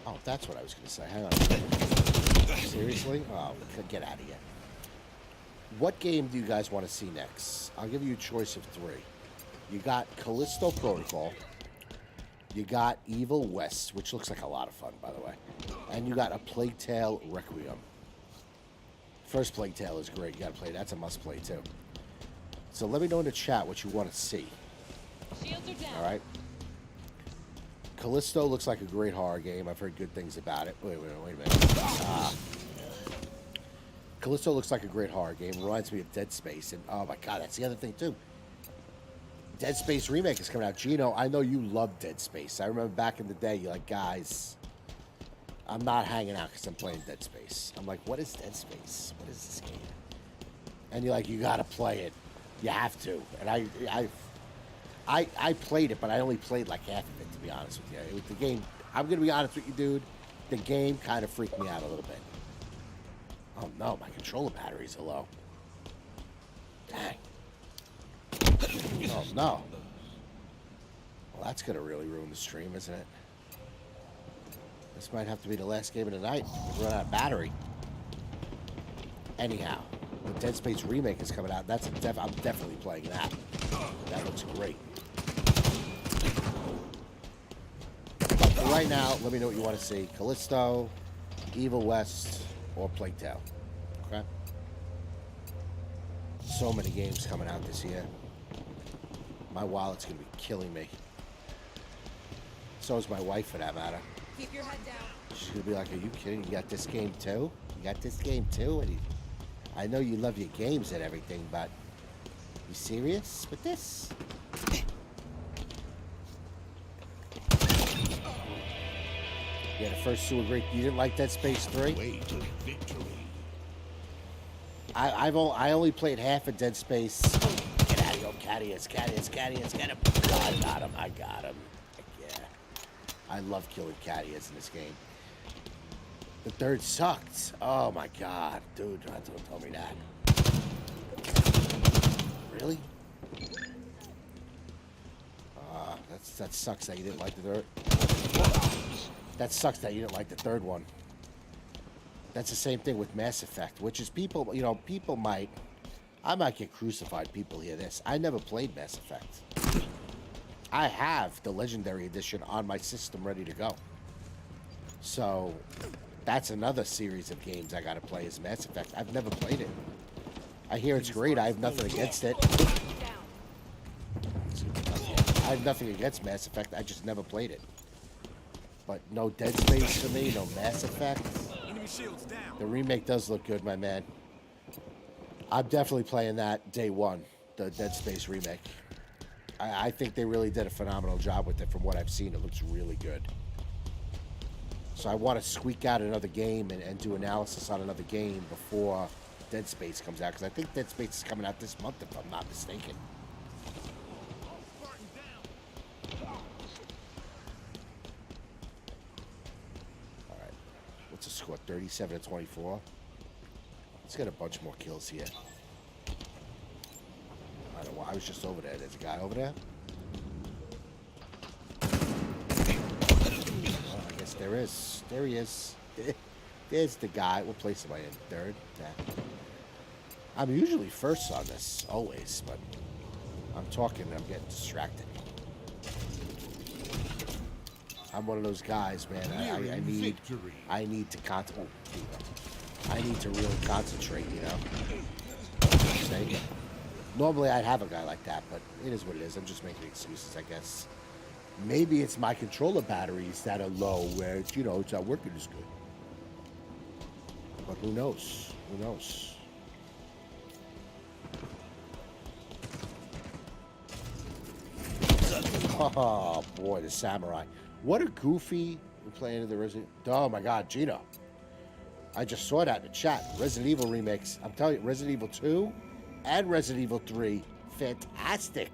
Oh, that's what I was going to say. Hang on. Seriously? Oh, get out of here. What game do you guys want to see next? I'll give you a choice of three. You got Callisto Protocol. You got Evil West, which looks like a lot of fun, by the way. And you got A Plague Tale Requiem. First Plague Tale is great. You got to play. That's a must-play, too. So let me know in the chat what you want to see. Shields are down. All right? Callisto looks like a great horror game. I've heard good things about it. Wait a minute. Callisto looks like a great horror game. Reminds me of Dead Space. And, oh, my God, that's the other thing, too. Dead Space Remake is coming out. Gino, I know you love Dead Space. I remember back in the day, you're like, guys, I'm not hanging out because I'm playing Dead Space. I'm like, what is Dead Space? What is this game? And you're like, you got to play it. You have to. And I played it, but I only played like half of it, to be honest with you. It was the game. I'm going to be honest with you, dude. The game kind of freaked me out a little bit. Oh, no. My controller batteries are low. Dang. Oh, no. Well, that's going to really ruin the stream, isn't it? This might have to be the last game of the night. We run out of battery. Anyhow, the Dead Space Remake is coming out. I'm definitely playing that. That looks great. But for right now, let me know what you want to see. Callisto, Evil West, or Plague Tale. Okay? So many games coming out this year. My wallet's going to be killing me. So is my wife, for that matter. Keep your head down. She's going to be like, are you kidding? You got this game too? You got this game too? And I know you love your games and everything, but you serious with this? Yeah, the first two were great. You didn't like Dead Space 3? Way to victory. I only played half of Dead Space. Get out of here, Cadius, get him. I got him. Yeah. I love killing Cadius in this game. The third sucked. Oh my god. Dude, don't tell me that. Really? That sucks that you didn't like the third. That sucks that you didn't like the third one. That's the same thing with Mass Effect, which is people might I might get crucified. People hear this. I never played Mass Effect. I have the Legendary Edition on my system ready to go. So that's another series of games I got to play is Mass Effect. I've never played it. I hear it's great. I have nothing against it. I have nothing against Mass Effect. I just never played it. But no Dead Space for me, no Mass Effect. The remake does look good, my man. I'm definitely playing that day one, the Dead Space remake. I think they really did a phenomenal job with it from what I've seen. It looks really good. So I want to squeak out another game and do analysis on another game before Dead Space comes out. Because I think Dead Space is coming out this month, if I'm not mistaken. Alright. What's the score? 37-24? Let's get a bunch more kills here. I don't know why. I was just over there. There's a guy over there. Oh, I guess there is. There he is. There's the guy. What place am I in? Third? Yeah. I'm usually first on this, always, but I'm talking and I'm getting distracted. I'm one of those guys, man. I need to concentrate. I need to really concentrate, you know. Normally I'd have a guy like that, but it is what it is. I'm just making excuses, I guess. Maybe it's my controller batteries that are low, where it's, you know, it's not working as good. But who knows? Who knows? Oh boy, the samurai! What a goofy playing of the Resident. Oh my God, Gino! I just saw that in the chat. Resident Evil remakes. I'm telling you, Resident Evil 2 and Resident Evil 3, fantastic.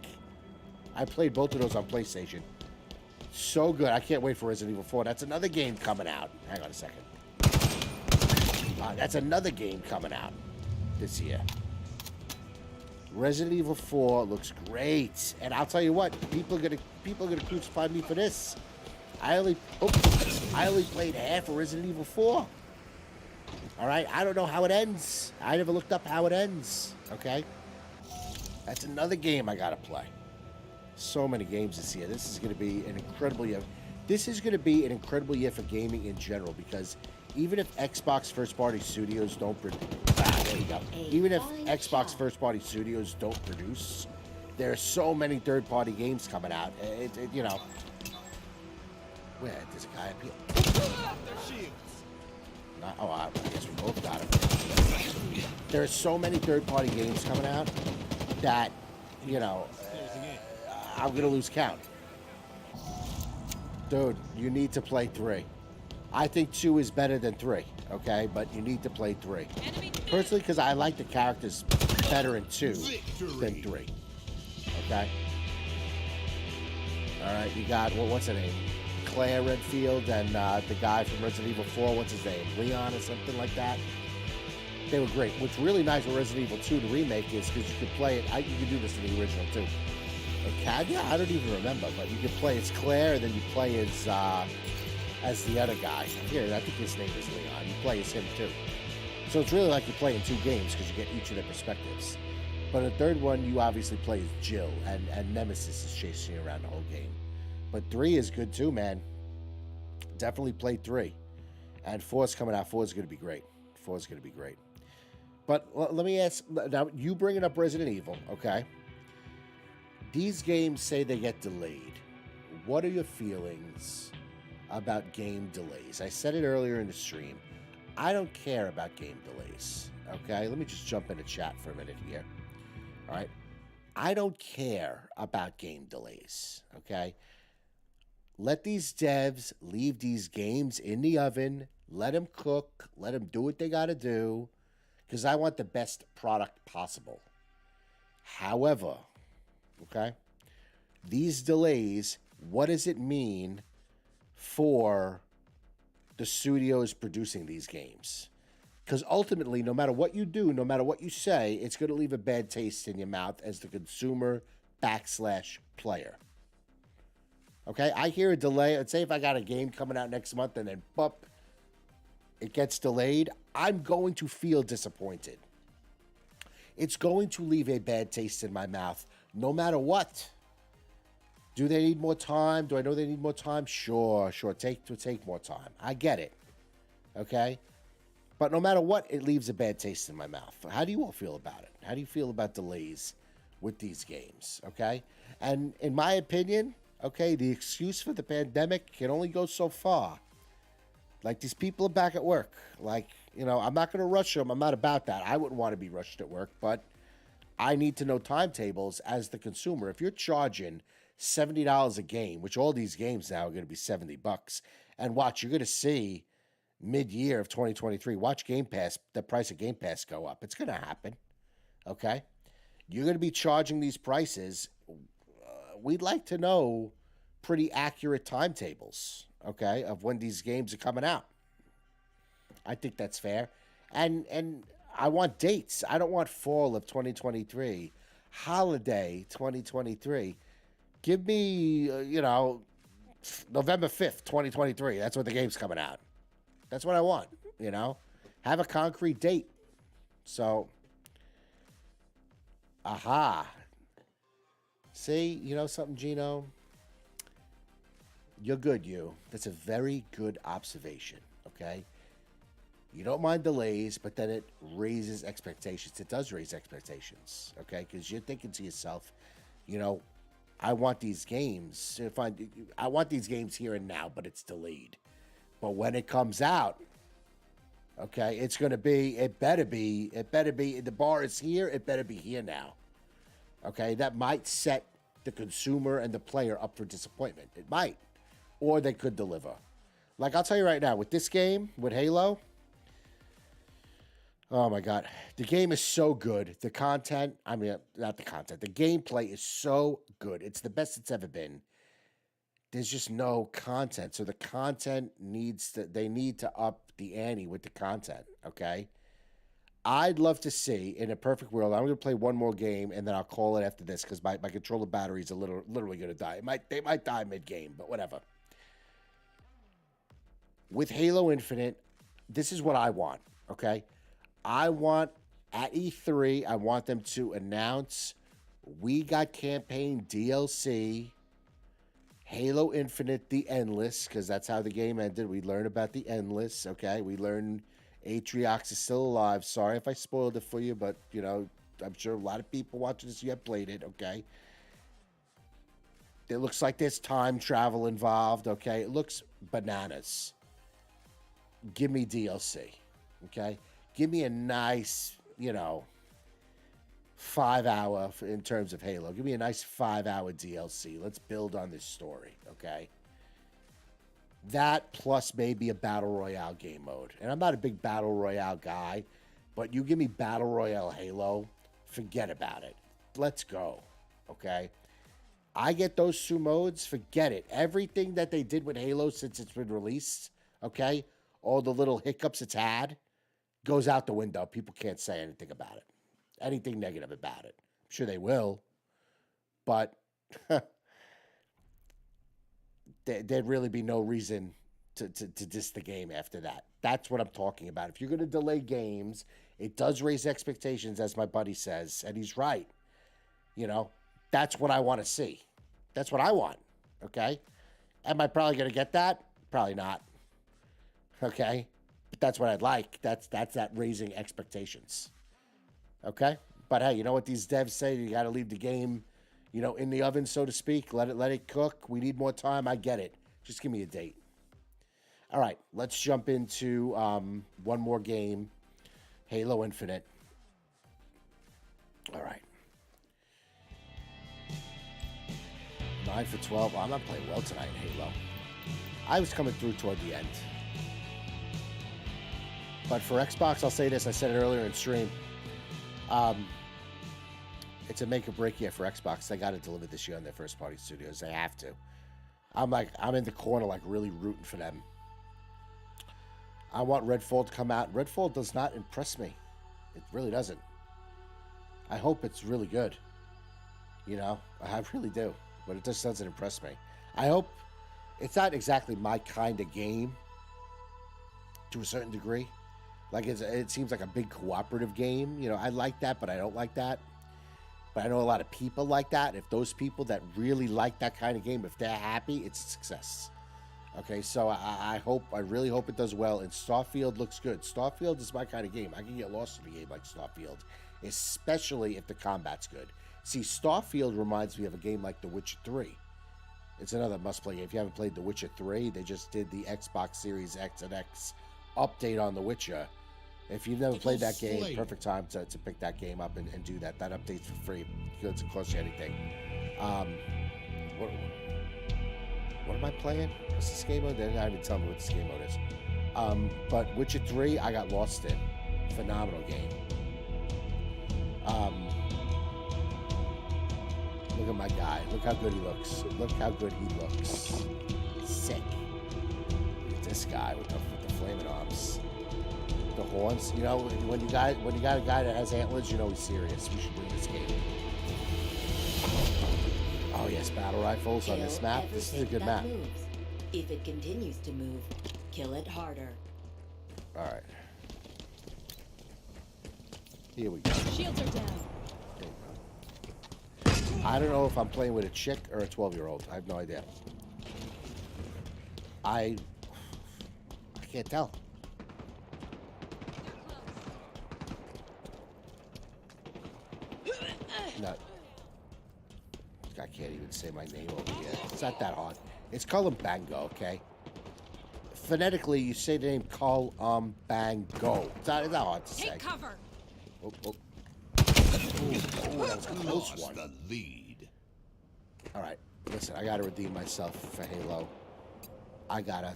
I played both of those on PlayStation. So good. I can't wait for Resident Evil 4. That's another game coming out. Hang on a second. That's another game coming out this year. Resident Evil 4 looks great, and I'll tell you what, people are gonna crucify me for this. I only played half of Resident Evil 4. All right, I don't know how it ends. I never looked up how it ends. Okay, that's another game I gotta play. So many games this year. This is gonna be an incredible year. This is gonna be an incredible year for gaming in general, because even if Xbox first-party studios don't produce, there you go. Even if Xbox first-party studios don't produce, there are so many third-party games coming out. You know, where there's a guy up here. Oh, I guess we both got him. There are so many third-party games coming out that, you know, I'm gonna lose count. Dude, you need to play 3. I think 2 is better than 3, okay? But you need to play 3. Personally, because I like the characters better in 2 than 3, okay? All right, you got, what's her name? Claire Redfield and the guy from Resident Evil 4, what's his name? Leon or something like that. They were great. What's really nice with Resident Evil 2, the remake, is because you could play it, you could do this in the original too. Cadia? I don't even remember, but you could play as Claire, and then you play as the other guy. Here, I think his name is Leon. You play as him too. So it's really like you're playing 2 games because you get each of their perspectives. But the third one, you obviously play as Jill, and Nemesis is chasing you around the whole game. But 3 is good too, man. Definitely play 3. And 4 is coming out. 4 is going to be great. 4 is going to be great. But let me ask, now you bringing up Resident Evil, okay? These games say they get delayed. What are your feelings about game delays? I said it earlier in the stream. I don't care about game delays, okay? Let me just jump into chat for a minute here, all right? I don't care about game delays, okay? Let these devs leave these games in the oven. Let them cook. Let them do what they got to do, because I want the best product possible. However, okay, these delays, what does it mean for the studios producing these games? Because ultimately, no matter what you do, no matter what you say, it's going to leave a bad taste in your mouth as the consumer / player. Okay, I hear a delay. Let's say if I got a game coming out next month and then bump, it gets delayed, I'm going to feel disappointed. It's going to leave a bad taste in my mouth, no matter what. Do they need more time? Do I know they need more time? Sure. Take more time. I get it. Okay? But no matter what, it leaves a bad taste in my mouth. How do you all feel about it? How do you feel about delays with these games? Okay? And in my opinion, okay, the excuse for the pandemic can only go so far. Like, these people are back at work. Like, you know, I'm not going to rush them. I'm not about that. I wouldn't want to be rushed at work, but I need to know timetables as the consumer. If you're charging $70 a game, which all these games now are going to be $70, and watch, you're going to see mid-year of 2023, watch Game Pass, the price of Game Pass go up. It's going to happen, okay? You're going to be charging these prices. We'd like to know pretty accurate timetables, okay, of when these games are coming out. I think that's fair. And I want dates. I don't want fall of 2023, holiday 2023. Give me, November 5th, 2023. That's when the game's coming out. That's what I want, you know? Have a concrete date. So, aha. See, you know something, Gino? You're good, you. That's a very good observation, okay? You don't mind delays, but then it raises expectations. It does raise expectations, okay? Because you're thinking to yourself, you know, I want these games. I want these games here and now, but it's delayed. But when it comes out, okay, it better be, the bar is here, it better be here now. Okay, that might set the consumer and the player up for disappointment. It might. Or they could deliver. Like, I'll tell you right now, with this game, with Halo, oh my God, the game is so good. The content, not the content, the gameplay is so good. It's the best it's ever been. There's just no content. So the content they need to up the ante with the content, okay? I'd love to see, in a perfect world, I'm going to play one more game, and then I'll call it after this, because my controller battery is literally going to die. They might die mid-game, but whatever. With Halo Infinite, this is what I want, okay? I want, at E3, I want them to announce, we got campaign DLC, Halo Infinite, the Endless, because that's how the game ended. We learn about the Endless, okay? We learn Atriox is still alive. Sorry if I spoiled it for you, but, you know, I'm sure a lot of people watching this, you have played it, okay? It looks like there's time travel involved, okay? It looks bananas. Give me DLC, okay? Give me a nice, 5-hour in terms of Halo. Give me a nice 5-hour DLC. Let's build on this story, okay? That plus maybe a Battle Royale game mode. And I'm not a big Battle Royale guy, but you give me Battle Royale Halo, forget about it. Let's go, okay? I get those two modes, forget it. Everything that they did with Halo since it's been released, okay? All the little hiccups it's had goes out the window. People can't say anything about it. Anything negative about it. I'm sure they will, but there'd really be no reason to diss the game after that. That's what I'm talking about. If you're going to delay games, it does raise expectations, as my buddy says, and he's right. That's what I want to see. That's what I want, okay? Am I probably going to get that? Probably not, okay? But that's what I'd like. That's that raising expectations. Okay, but hey, you know what these devs say? You got to leave the game, in the oven, so to speak. Let it cook. We need more time. I get it. Just give me a date. All right, let's jump into one more game, Halo Infinite. All right, 9 for 12. I'm not playing well tonight in Halo. I was coming through toward the end, but for Xbox, I'll say this. I said it earlier in stream. It's a make or break year for Xbox. They got to deliver this year on their first party studios. They have to. I'm in the corner, really rooting for them. I want Redfall to come out. Redfall does not impress me. It really doesn't. I hope it's really good. I really do. But it just doesn't impress me. I hope it's not exactly my kind of game to a certain degree. Like it seems like a big cooperative game. You know, I like that, but I don't like that. But I know a lot of people like that. If those people that really like that kind of game, if they're happy, it's a success. Okay, so I really hope it does well. And Starfield looks good. Starfield is my kind of game. I can get lost in a game like Starfield, especially if the combat's good. See, Starfield reminds me of a game like The Witcher 3. It's another must-play game. If you haven't played The Witcher 3, they just did the Xbox Series X and X update on The Witcher. If you've never played that game, perfect time to pick that game up and do that. That update's for free. It doesn't cost you anything. What am I playing? What's this game mode? They're not even telling me what this game mode is. But Witcher 3, I got lost in. Phenomenal game. Look at my guy. Look how good he looks. Look how good he looks. Sick. Look at this guy with the flaming arms. The horns. You know, when you got a guy that has antlers, you know he's serious. We should win this game. Oh yes, battle rifles on this map. This is a good map. Moves. If it continues to move, kill it harder. All right. Here we go. Shields are down. I don't know if I'm playing with a chick or a 12-year-old. I have no idea. I can't tell. No. I can't even say my name over here. It's not that hard. It's COLUMBANGO, okay? Phonetically, you say the name COLUMBANGO. It's not hard to say. Take cover. Oh, oh. Ooh, that was a close one. The lead. All right, listen. I gotta redeem myself for Halo. I gotta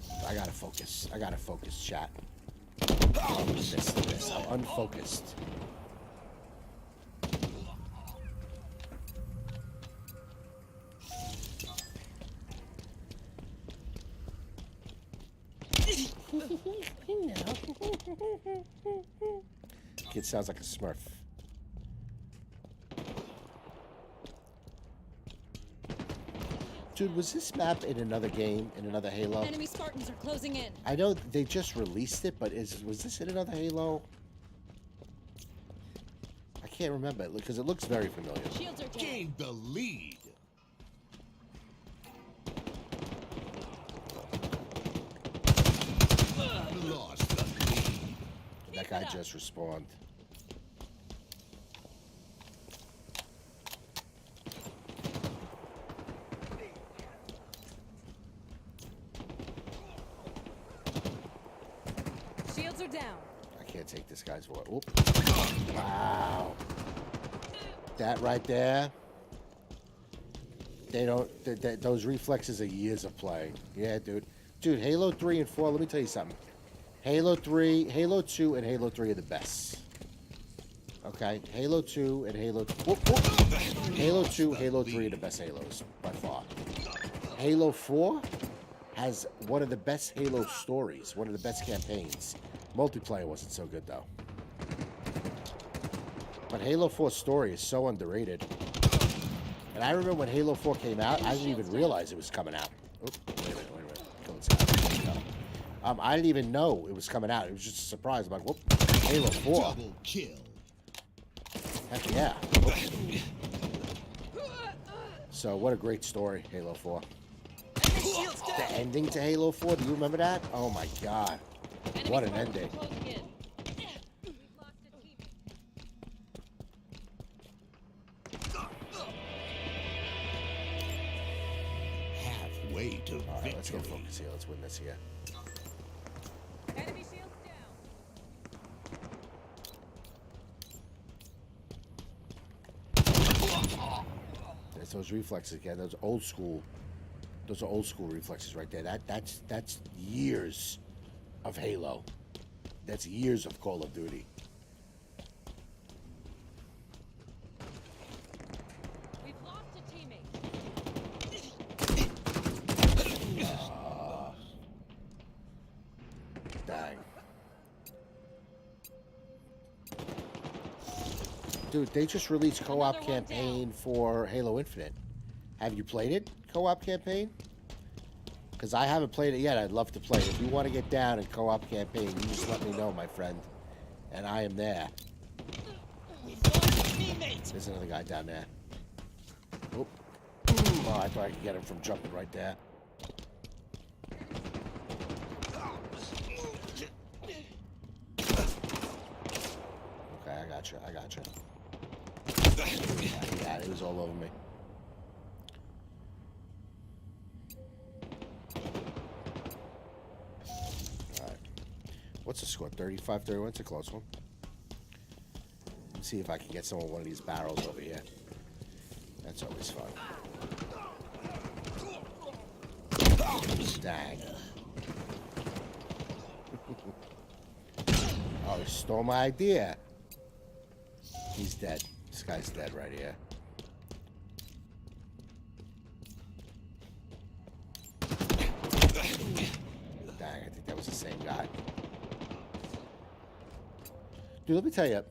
focus. I gotta focus, chat. This. I'm unfocused. Kid sounds like a Smurf. Dude, was this map in another game, in another Halo? Enemy Spartans are closing in. I know they just released it, but was this in another Halo? I can't remember it because it looks very familiar. Shields are down. Gained the lead. Lost the lead. That guy just respawned. Shields are down. I can't take this guy's voice. Oop. Wow. That right there. They don't. Those reflexes are years of playing. Yeah, dude. Dude, Halo 3 and 4. Let me tell you something. Halo 3, Halo 2, and Halo 3 are the best. Okay, Halo 2 and Halo 2, Halo 3 are the best Halos by far. Halo 4 has one of the best Halo stories, one of the best campaigns. Multiplayer wasn't so good though. But Halo 4's story is so underrated. And I remember when Halo 4 came out, I didn't even realize it was coming out. Oops, wait a minute. Kill this guy. I didn't even know it was coming out. It was just a surprise. I'm like, whoop, Halo 4. Double kill. Heck yeah. So what a great story, Halo 4. The ending to Halo 4, do you remember that? Oh my god. What an ending. Halfway to Alright, victory. let's get focused here. Let's win this here. Enemy shields down. There's those reflexes again. Those old school. Those are old school reflexes right there. That's years of Halo. That's years of Call of Duty. We've lost a teammate. Dang. Dude, they just released co-op campaign for Halo Infinite. Have you played it? Co-op campaign? Because I haven't played it yet. I'd love to play it. If you want to get down in co-op campaign, you just let me know, my friend. And I am there. There's another guy down there. Oh, I thought I could get him from jumping right there. Okay, I got you. Yeah, he was all over me. Alright. What's the score? 35-31? It's a close one. Let's see if I can get some of one of these barrels over here. That's always fun. Dang. Oh, he stole my idea. He's dead. This guy's dead right here. Dang, I think that was the same guy. Dude, let me tell you,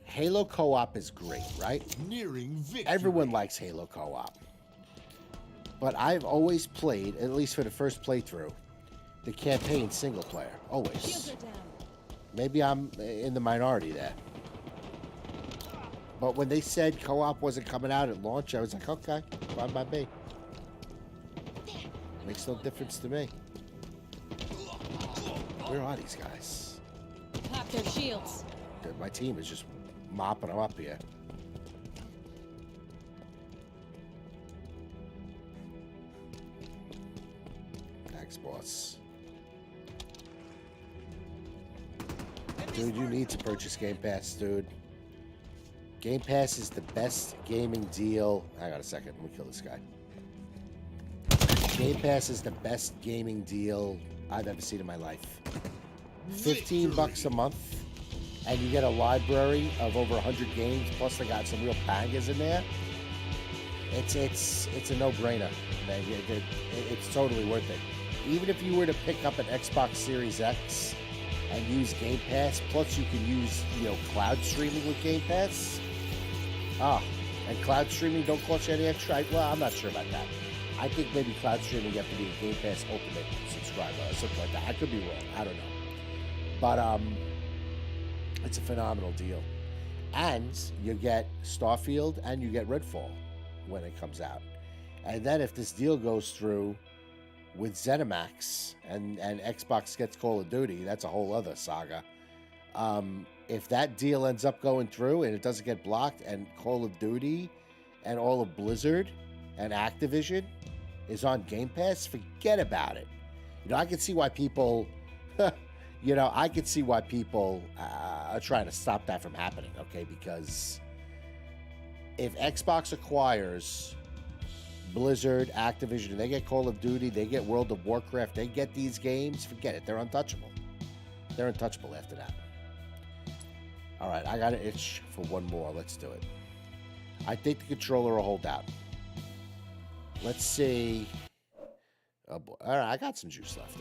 Halo co-op is great, right? Nearing victory. Everyone likes Halo co-op. But I've always played, at least for the first playthrough, the campaign single player. Always. Shields are down. Maybe I'm in the minority there. But when they said co-op wasn't coming out at launch, I was like, okay, fine by me. Makes no difference to me. Where are these guys? Pop their shields. Dude, my team is just mopping them up here. Thanks, boss. Dude, you need to purchase Game Pass, dude. Game Pass is the best gaming deal. Hang on a second. Let me kill this guy. Game Pass is the best gaming deal I've ever seen in my life. $15 a month, and you get a library of over 100 games. Plus, they got some real bangers in there. It's a no-brainer, man. It's totally worth it. Even if you were to pick up an Xbox Series X and use Game Pass, plus you can use, cloud streaming with Game Pass. And cloud streaming don't cost you any extra. Well, I'm not sure about that. I think maybe cloud streaming you have to be a Game Pass Ultimate subscriber or something like that. I could be wrong. I don't know. But it's a phenomenal deal. And you get Starfield and you get Redfall when it comes out. And then if this deal goes through with ZeniMax and Xbox gets Call of Duty, that's a whole other saga. If that deal ends up going through and it doesn't get blocked, and Call of Duty and all of Blizzard and Activision is on Game Pass, forget about it. I can see why people, I can see why people are trying to stop that from happening, okay? Because if Xbox acquires Blizzard, Activision, and they get Call of Duty, they get World of Warcraft, they get these games, forget it. They're untouchable. They're untouchable after that. All right, I got an itch for one more. Let's do it. I think the controller will hold out. Let's see. Oh boy. All right, I got some juice left.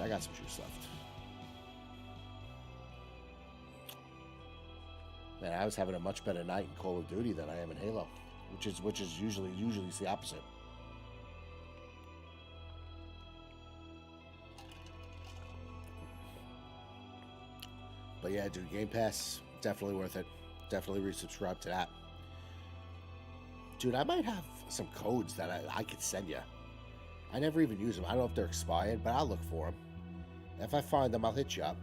Man, I was having a much better night in Call of Duty than I am in Halo, which is usually the opposite. But yeah, dude, Game Pass, definitely worth it. Definitely resubscribe to that. Dude, I might have some codes that I could send you. I never even use them. I don't know if they're expired, but I'll look for them. If I find them, I'll hit you up.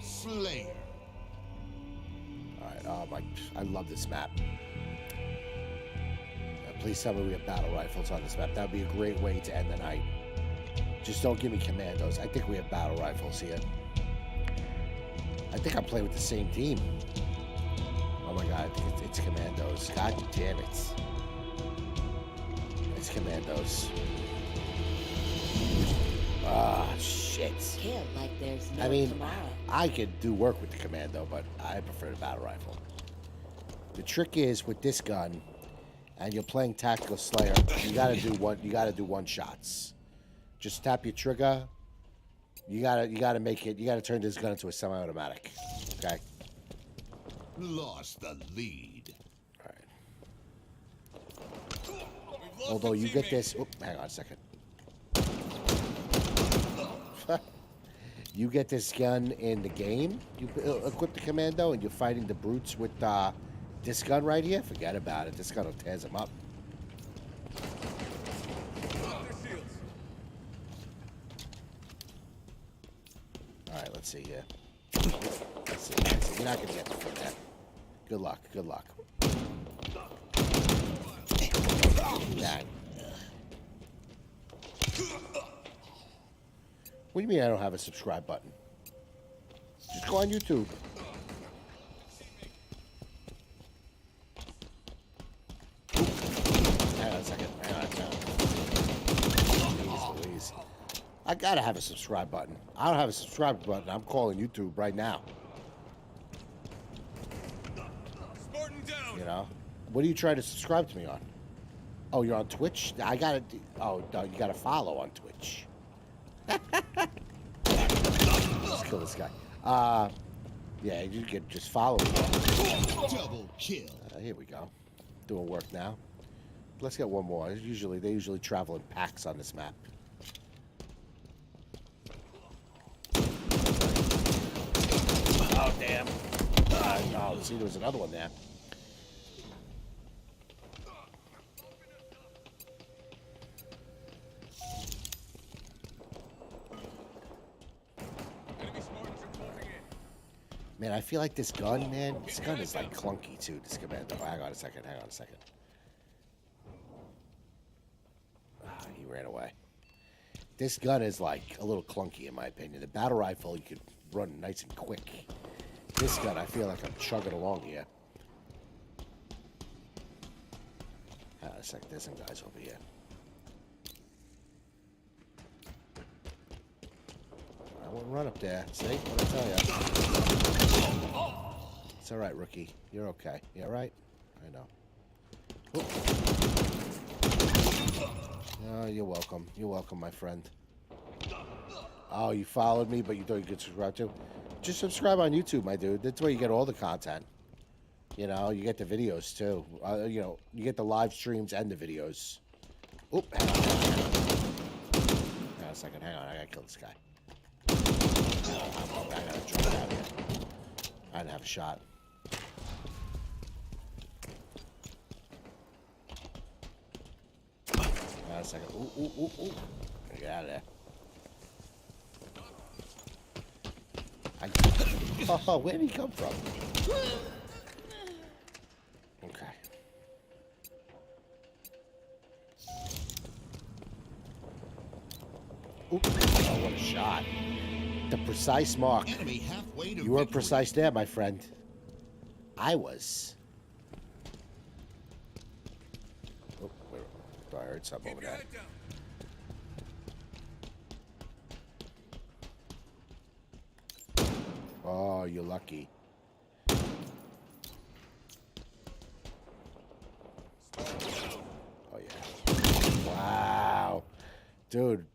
Slayer. All right, I love this map. Please tell me we have battle rifles on this map. That would be a great way to end the night. Just don't give me commandos. I think we have battle rifles here. I think I'm playing with the same team. Oh my god, I think it's commandos. God damn it. It's commandos. Shit. Kill like there's no I mean, tomorrow. I could do work with the commando, but I prefer the battle rifle. The trick is with this gun, and you're playing tactical Slayer, you gotta do one shots. Just tap your trigger. You gotta make it. You gotta turn this gun into a semi-automatic. Okay. Lost the lead. All right. Although you get this... Oh, hang on a second. You get this gun in the game. You equip the commando and you're fighting the brutes with this gun right here. Forget about it. This gun will tear them up. Alright, let's see here. Let's see. You're not going to get the foot that. Good luck. Good luck. Dang. What do you mean I don't have a subscribe button? Just go on YouTube. Hang on a second. Hang on a second. Jeez Louise. I gotta have a subscribe button. I don't have a subscribe button. I'm calling YouTube right now. You know? What are you trying to subscribe to me on? Oh, you're on Twitch? I gotta... Oh, no, you gotta follow on Twitch. Let's kill this guy. Yeah, you can just follow me. Double kill. Here we go. Doing work now. Let's get one more. They usually travel in packs on this map. Oh, damn. Oh, see, there was another one there. Man, I feel like this gun, man, this gun is like clunky too, this commando. Hang on a second, hang on a second. Ah, he ran away. This gun is like a little clunky in my opinion. The battle rifle, you could run nice and quick. This gun, I feel like I'm chugging along here. Hang on a second, there's some guys over here. I won't run up there. See? What I tell you? It's all right, rookie. You're okay. You all right? I know. Oop. Oh, you're welcome. You're welcome, my friend. Oh, you followed me, but you thought you could subscribe too? Just subscribe on YouTube, my dude. That's where you get all the content. You know, you get the videos too. You know, you get the live streams and the videos. Oop, hang on. Hang on a second. Hang on. I gotta kill this guy. I gotta jump out here. I didn't have a shot. Hang on a second. Ooh, ooh, ooh, ooh. Get out of there. Oh, where did he come from? Okay. Ooh. Oh, what a shot. The precise mark. Enemy halfway to You were victory. precise there, my friend. I was. Oh, wait. I heard something over there. Oh, you're lucky. Oh, yeah. Wow. Dude,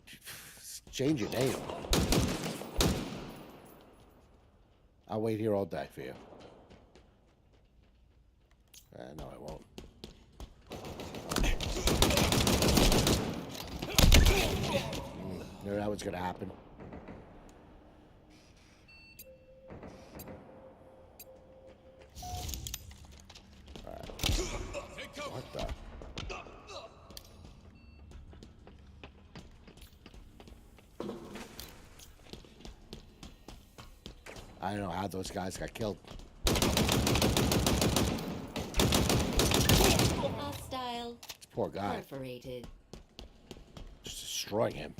change your name. I'll wait here all day for you. No, I won't. Knew that was gonna happen. Alright. What the? I don't know how those guys got killed. Hostile. This poor guy. Perforated. Just destroying him.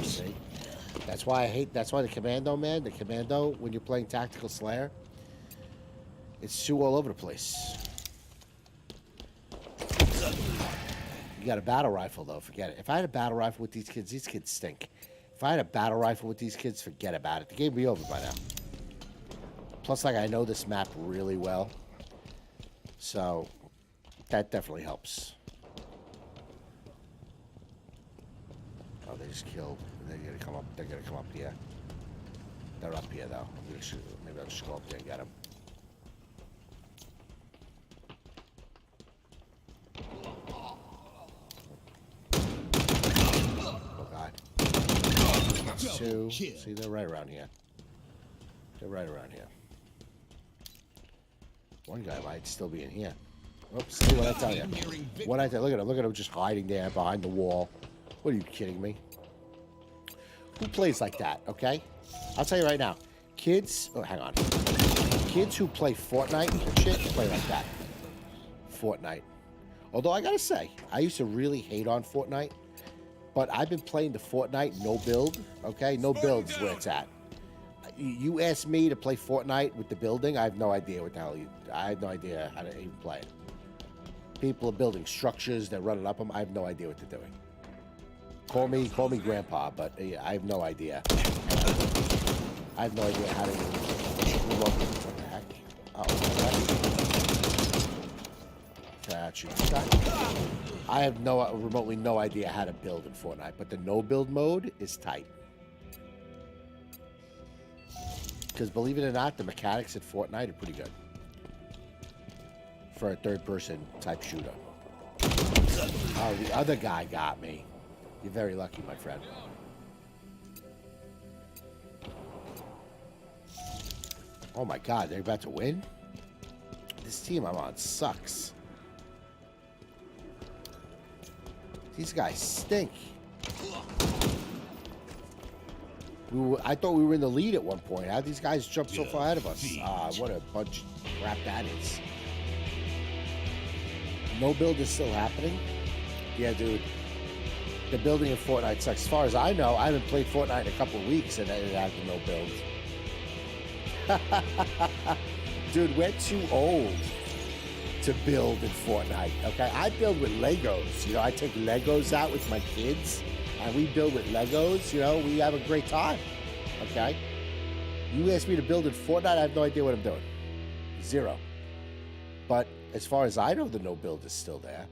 See? That's why I hate, that's why the commando, man, the commando, when you're playing Tactical Slayer, it's too all over the place. You got a battle rifle, though. Forget it. If I had a battle rifle with these kids stink. If I had a battle rifle with these kids, forget about it. The game would be over by now. Plus, like, I know this map really well. So, that definitely helps. Oh, they just killed. They're gonna come up. They're gonna come up here. They're up here though. Maybe I'll just go up there and get them. Oh God. That's two. See, they're right around here. They're right around here. One guy might still be in here. Oops, see what I tell you. What I tell you. Look at him just hiding there behind the wall. What are you kidding me? Who plays like that, okay? I'll tell you right now. Kids, oh, hang on. Kids who play Fortnite and shit play like that. Fortnite. Although I gotta say, I used to really hate on Fortnite, but I've been playing the Fortnite no build, okay? No build is where it's at. You ask me to play Fortnite with the building, I have no idea what the hell I have no idea how to even play it. People are building structures, they're running up them, I have no idea what they're doing. Call me grandpa, but yeah, I have no idea. I have no idea how to even what the heck? I have remotely no idea how to build in Fortnite, but the no build mode is tight. Because believe it or not, the mechanics at Fortnite are pretty good for a third-person type shooter. Oh, the other guy got me. You're very lucky, my friend. Oh my God, they're about to win? This team I'm on sucks. These guys stink. I thought we were in the lead at one point. How did these guys jump so far ahead of us? What a bunch of crap that is. No build is still happening? Yeah, dude. The building in Fortnite sucks. As far as I know, I haven't played Fortnite in a couple of weeks and it had no build. Dude, we're too old to build in Fortnite, okay? I build with Legos. You know, I take Legos out with my kids and we build with Legos. You know, we have a great time, okay? You ask me to build in Fortnite, I have no idea what I'm doing. Zero. But as far as I know, the no build is still there.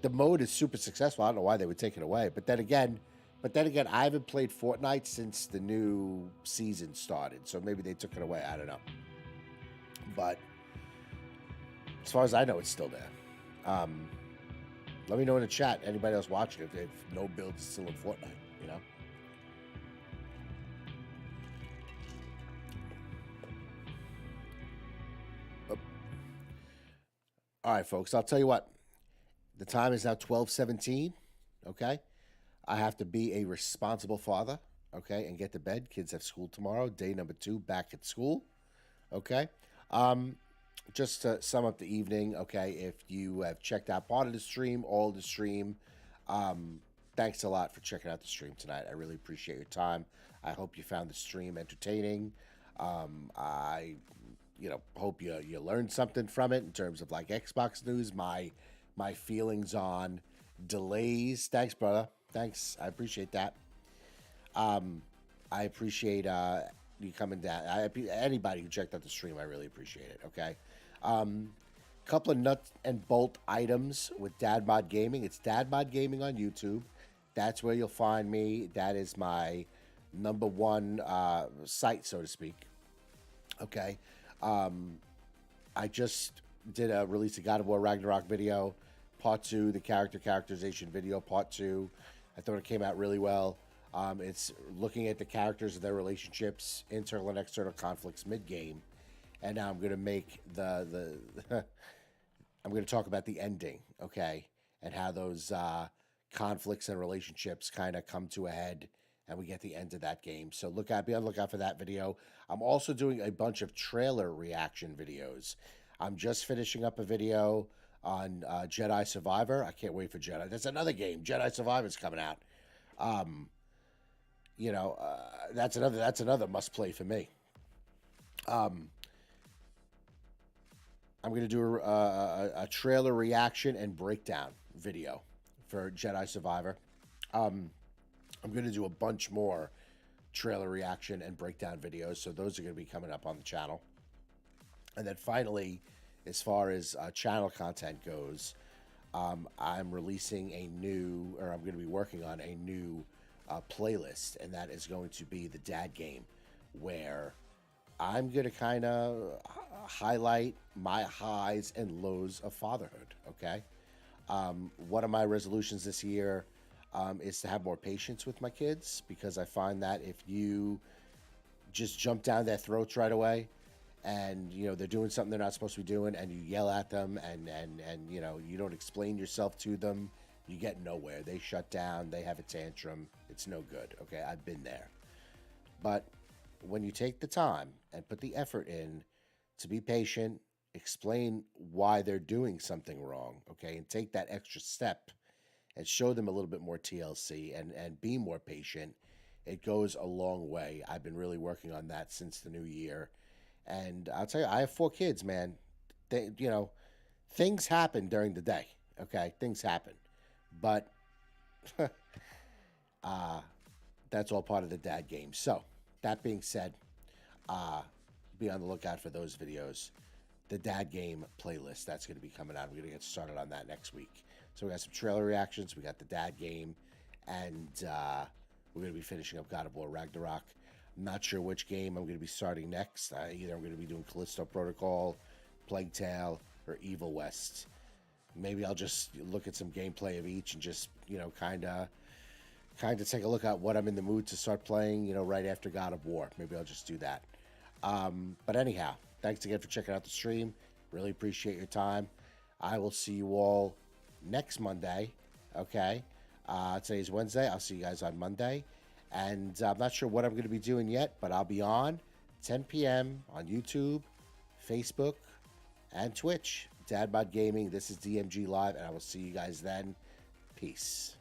The mode is super successful. I don't know why they would take it away. But then again, I haven't played Fortnite since the new season started. So maybe they took it away. I don't know. But as far as I know, it's still there. Let me know in the chat, anybody else watching, if no build is still in Fortnite, you know? Oh. All right, folks, I'll tell you what. The time is now 12:17, okay? I have to be a responsible father, okay, and get to bed. Kids have school tomorrow. Day number 2, back at school, okay? Just to sum up the evening, okay, if you have checked out part of the stream, all of the stream, thanks a lot for checking out the stream tonight. I really appreciate your time. I hope you found the stream entertaining. I, hope you learned something from it in terms of, like, Xbox news, my feelings on delays. Thanks, brother. Thanks. I appreciate that. I appreciate you coming down. Anybody who checked out the stream, I really appreciate it, okay? Couple of nuts and bolt items with Dad Mod Gaming. It's Dad Mod Gaming on YouTube. That's where you'll find me. That is my number one site, so to speak. Okay. I just did a release of God of War Ragnarok video. Part 2, the characterization video, part 2. I thought it came out really well. It's looking at the characters and their relationships, internal and external conflicts mid-game. And now I'm going to make I'm going to talk about the ending, okay? And how those conflicts and relationships kind of come to a head and we get the end of that game. So be on the lookout for that video. I'm also doing a bunch of trailer reaction videos. I'm just finishing up a video on Jedi Survivor. I can't wait for Jedi. That's another game. Jedi Survivor's coming out. That's another must play for me. I'm going to do a trailer reaction and breakdown video for Jedi Survivor. I'm going to do a bunch more trailer reaction and breakdown videos, so those are going to be coming up on the channel. And then finally, as far as channel content goes, I'm releasing I'm going to be working on a new playlist, and that is going to be the Dad Game, where I'm going to kind of highlight my highs and lows of fatherhood, okay? One of my resolutions this year is to have more patience with my kids, because I find that if you just jump down their throats right away and, you know, they're doing something they're not supposed to be doing and you yell at them and you know, you don't explain yourself to them, you get nowhere. They shut down, they have a tantrum. It's no good, okay? I've been there. But when you take the time and put the effort in to be patient, explain why they're doing something wrong, okay, and take that extra step and show them a little bit more TLC and be more patient, it goes a long way. I've been really working on that since the new year. And I'll tell you, I have 4 kids, man. They, you know, things happen during the day, okay? Things happen. But that's all part of the dad game. So, that being said, be on the lookout for those videos. The dad game playlist, that's going to be coming out. We're going to get started on that next week. So we got some trailer reactions, we got the dad game, and we're going to be finishing up God of War Ragnarok. I'm not sure which game I'm going to be starting next. Either I'm going to be doing Callisto Protocol, Plague Tale, or Evil West. Maybe I'll just look at some gameplay of each and just, you know, kind of take a look at what I'm in the mood to start playing, you know, right after God of War. Maybe I'll just do that. But anyhow, thanks again for checking out the stream. Really appreciate your time. I will see you all next Monday, okay? Today's Wednesday. I'll see you guys on Monday. And I'm not sure what I'm going to be doing yet, but I'll be on 10 p.m. on YouTube, Facebook, and Twitch. Dadbod Gaming. This is DMG Live, and I will see you guys then. Peace.